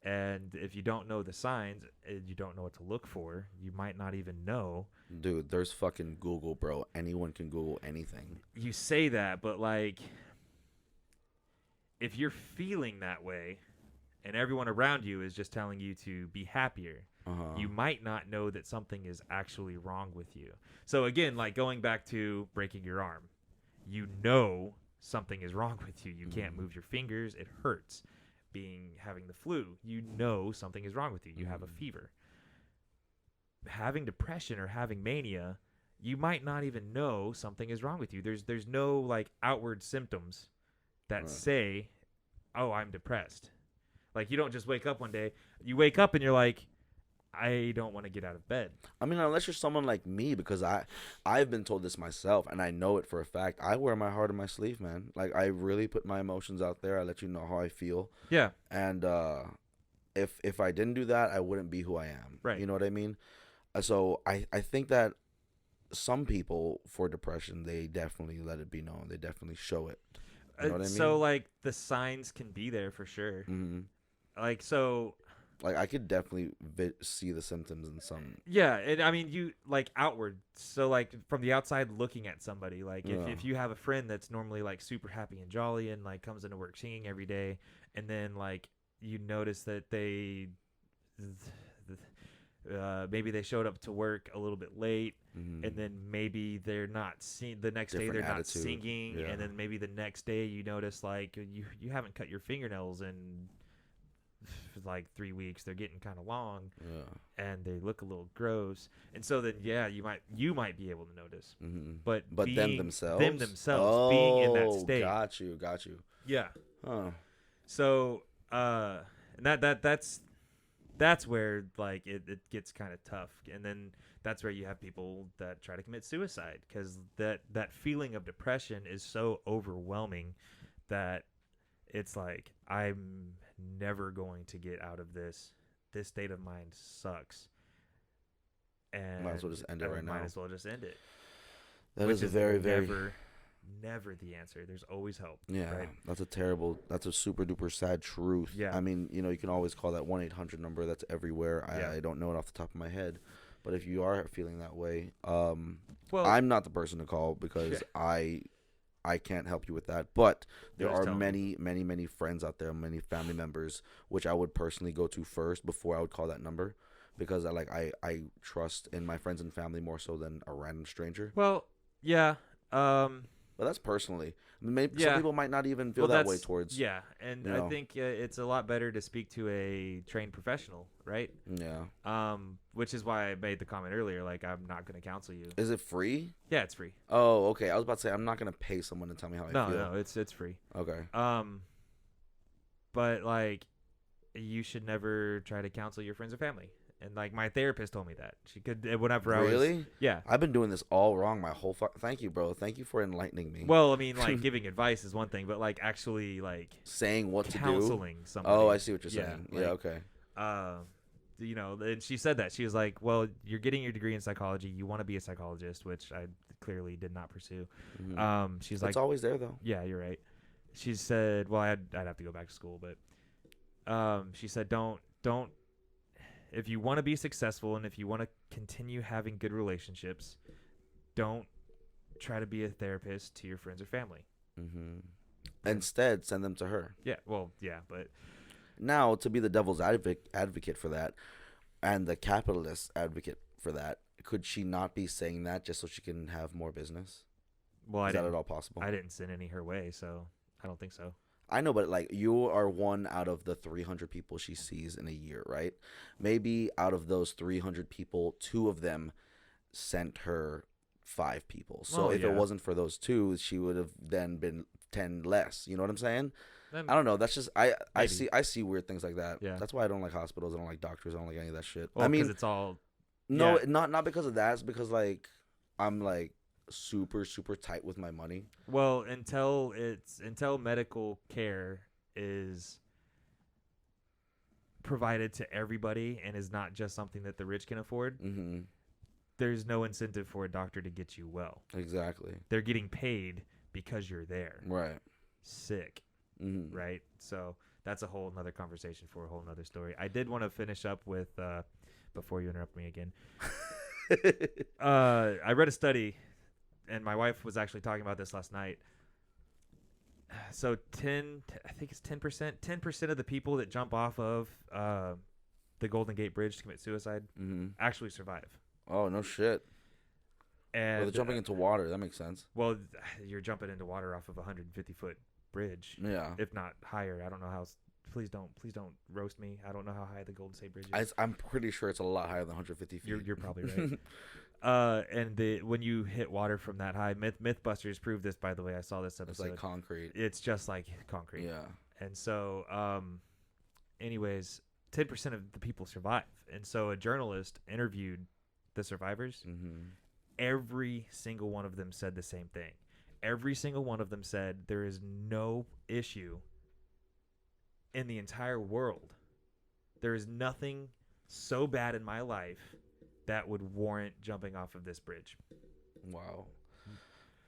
And if you don't know the signs, you don't know what to look for, you might not even know. Dude, there's fucking Google, bro. Anyone can Google anything. You say that, but, like, if you're feeling that way and everyone around you is just telling you to be happier, you might not know that something is actually wrong with you. So, again, like, going back to breaking your arm, you know something is wrong with you. You can't move your fingers. It hurts. Having the flu, you know something is wrong with you. You have a fever. Having depression or having mania, you might not even know something is wrong with you. There's no like outward symptoms that say, "Oh, I'm depressed." Like you don't just wake up one day. You wake up and you're like, "I don't want to get out of bed." I mean, unless you're someone like me, because I've been told this myself, and I know it for a fact. I wear my heart on my sleeve, man. Like I really put my emotions out there. I let you know how I feel. Yeah. And if I didn't do that, I wouldn't be who I am. Right. You know what I mean? So I think that some people for depression, they definitely let it be known. They definitely show it. You know what I mean? So like the signs can be there for sure. Mm-hmm. Like so. Like I could definitely see the symptoms in some. Yeah, and I mean you like outward. So like from the outside looking at somebody, like if you have a friend that's normally like super happy and jolly and like comes into work singing every day, and then like you notice that they maybe they showed up to work a little bit late, and then maybe they're not the next day they're not singing, and then maybe the next day you notice like you haven't cut your fingernails in like 3 weeks. They're getting kind of long, and they look a little gross, and so then you might be able to notice, but them themselves being in that state. Got you. Yeah. Huh. So and that's where like it gets kind of tough, and then that's where you have people that try to commit suicide because that feeling of depression is so overwhelming that it's like I'm never going to get out of this. This state of mind sucks, and might as well just end it right now. Might as well just end it. That is a very never the answer. There's always help. Yeah, right? That's a super duper sad truth. Yeah. I mean, you can always call that 1-800 number. That's everywhere. I don't know it off the top of my head, but if you are feeling that way, well, I'm not the person to call because I can't help you with that. But there are many friends out there, many family members, which I would personally go to first before I would call that number, because I trust in my friends and family more so than a random stranger. Well, yeah. But that's personally. Maybe some people might not even feel that way towards. Yeah, and I think it's a lot better to speak to a trained professional, right? Yeah. Which is why I made the comment earlier, like I'm not going to counsel you. Is it free? Yeah, it's free. Oh, okay. I was about to say I'm not going to pay someone to tell me how I feel. No, it's free. Okay. But like, you should never try to counsel your friends or family. And like my therapist told me that she could whenever I was really. I've been doing this all wrong my whole. Thank you, bro. Thank you for enlightening me. Well, I mean, like giving advice is one thing, but like actually like saying what to do, counseling somebody. Oh, I see what you're saying. Yeah, okay. And she said that she was like, "Well, you're getting your degree in psychology. You want to be a psychologist," which I clearly did not pursue. She's like, "It's always there, though." Yeah, you're right. She said, "Well, I'd have to go back to school," but she said, "Don't." If you want to be successful and if you want to continue having good relationships, don't try to be a therapist to your friends or family. Instead, send them to her. Yeah, well, yeah, but now to be the devil's advocate for that and the capitalist advocate for that, could she not be saying that just so she can have more business? Well, is that at all possible? I didn't send any her way, so I don't think so. I know, but like you are one out of the 300 people she sees in a year, right? Maybe out of those 300 people, 2 of them sent her 5 people. So if it wasn't for those 2, she would have then been 10 less. You know what I'm saying? I don't know. That's just I see weird things like that. Yeah. That's why I don't like hospitals. I don't like doctors. I don't like any of that shit. Well, I mean, because it's all not because of that. It's because like I'm like super tight with my money. Well, until medical care is provided to everybody and is not just something that the rich can afford, there's no incentive for a doctor to get you well. Exactly. They're getting paid because you're there. Right. Sick. Right. So that's a whole nother conversation for a whole nother story. I did want to finish up with before you interrupt me again. I read a study. And my wife was actually talking about this last night. So I think it's 10% of the people that jump off of the Golden Gate Bridge to commit suicide actually survive. Oh, no shit. And they're jumping into water. That makes sense. Well, you're jumping into water off of a 150-foot bridge. Yeah. If not higher. I don't know how. Please don't roast me. I don't know how high the Golden State Bridge is. I'm pretty sure it's a lot higher than 150 feet. You're probably right. And when you hit water from that high, Mythbusters proved this, by the way. I saw this It's episode. like concrete. It's just like concrete. Yeah. And so, anyways, 10% of the people survive. And so a journalist interviewed the survivors. Mm-hmm. Every single one of them said the same thing. Every single one of them said there is no issue in the entire world. There is nothing so bad in my life that would warrant jumping off of this bridge. Wow.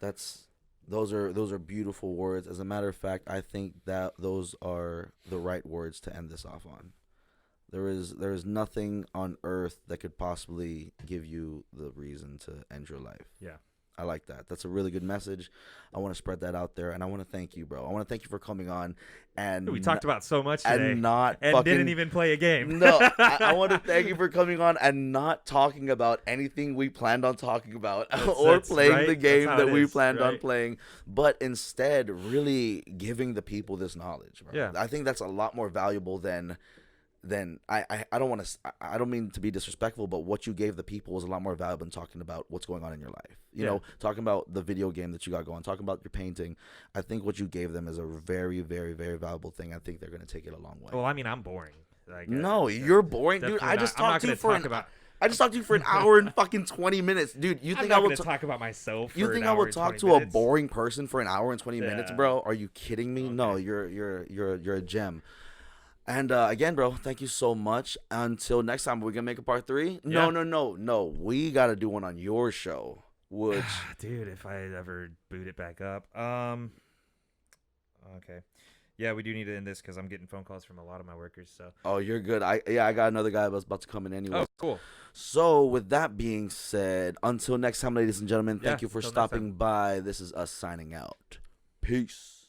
Those are beautiful words. As a matter of fact, I think that those are the right words to end this off on. There is nothing on earth that could possibly give you the reason to end your life. Yeah. I like that. That's a really good message. I want to spread that out there, and I want to thank you, bro. I want to thank you for coming on. And We talked about so much today. And didn't even play a game. No, I want to thank you for coming on and not talking about anything we planned on talking about or playing right. the game That's how that it we is, planned on right? playing, but instead really giving the people this knowledge, bro. Yeah. I think that's a lot more valuable than I don't want to. I don't mean to be disrespectful, but what you gave the people was a lot more valuable than talking about what's going on in your life. You know, talking about the video game that you got going, talking about your painting. I think what you gave them is a very, very, very valuable thing. I think they're going to take it a long way. Well, I mean, I'm boring. Like, No, you're boring, dude. I just talked to you for I just talked to you for an hour and fucking 20 minutes, dude. You think I will talk about myself? You for think an I hour would and talk 20 to minutes? a boring person for an hour and 20 minutes, Yeah. bro? Are you kidding me? No, you're a gem. And again, bro, thank you so much. Until next time, we're gonna make a part 3. Yeah. No. We gotta do one on your show. Which, dude, if I ever boot it back up, okay, yeah, we do need to end this because I'm getting phone calls from a lot of my workers. So, oh, you're good. I got another guy that's about to come in anyway. oh, cool. So, with that being said, until next time, ladies and gentlemen, thank Yeah, you for until next stopping by. This is us signing out. Peace.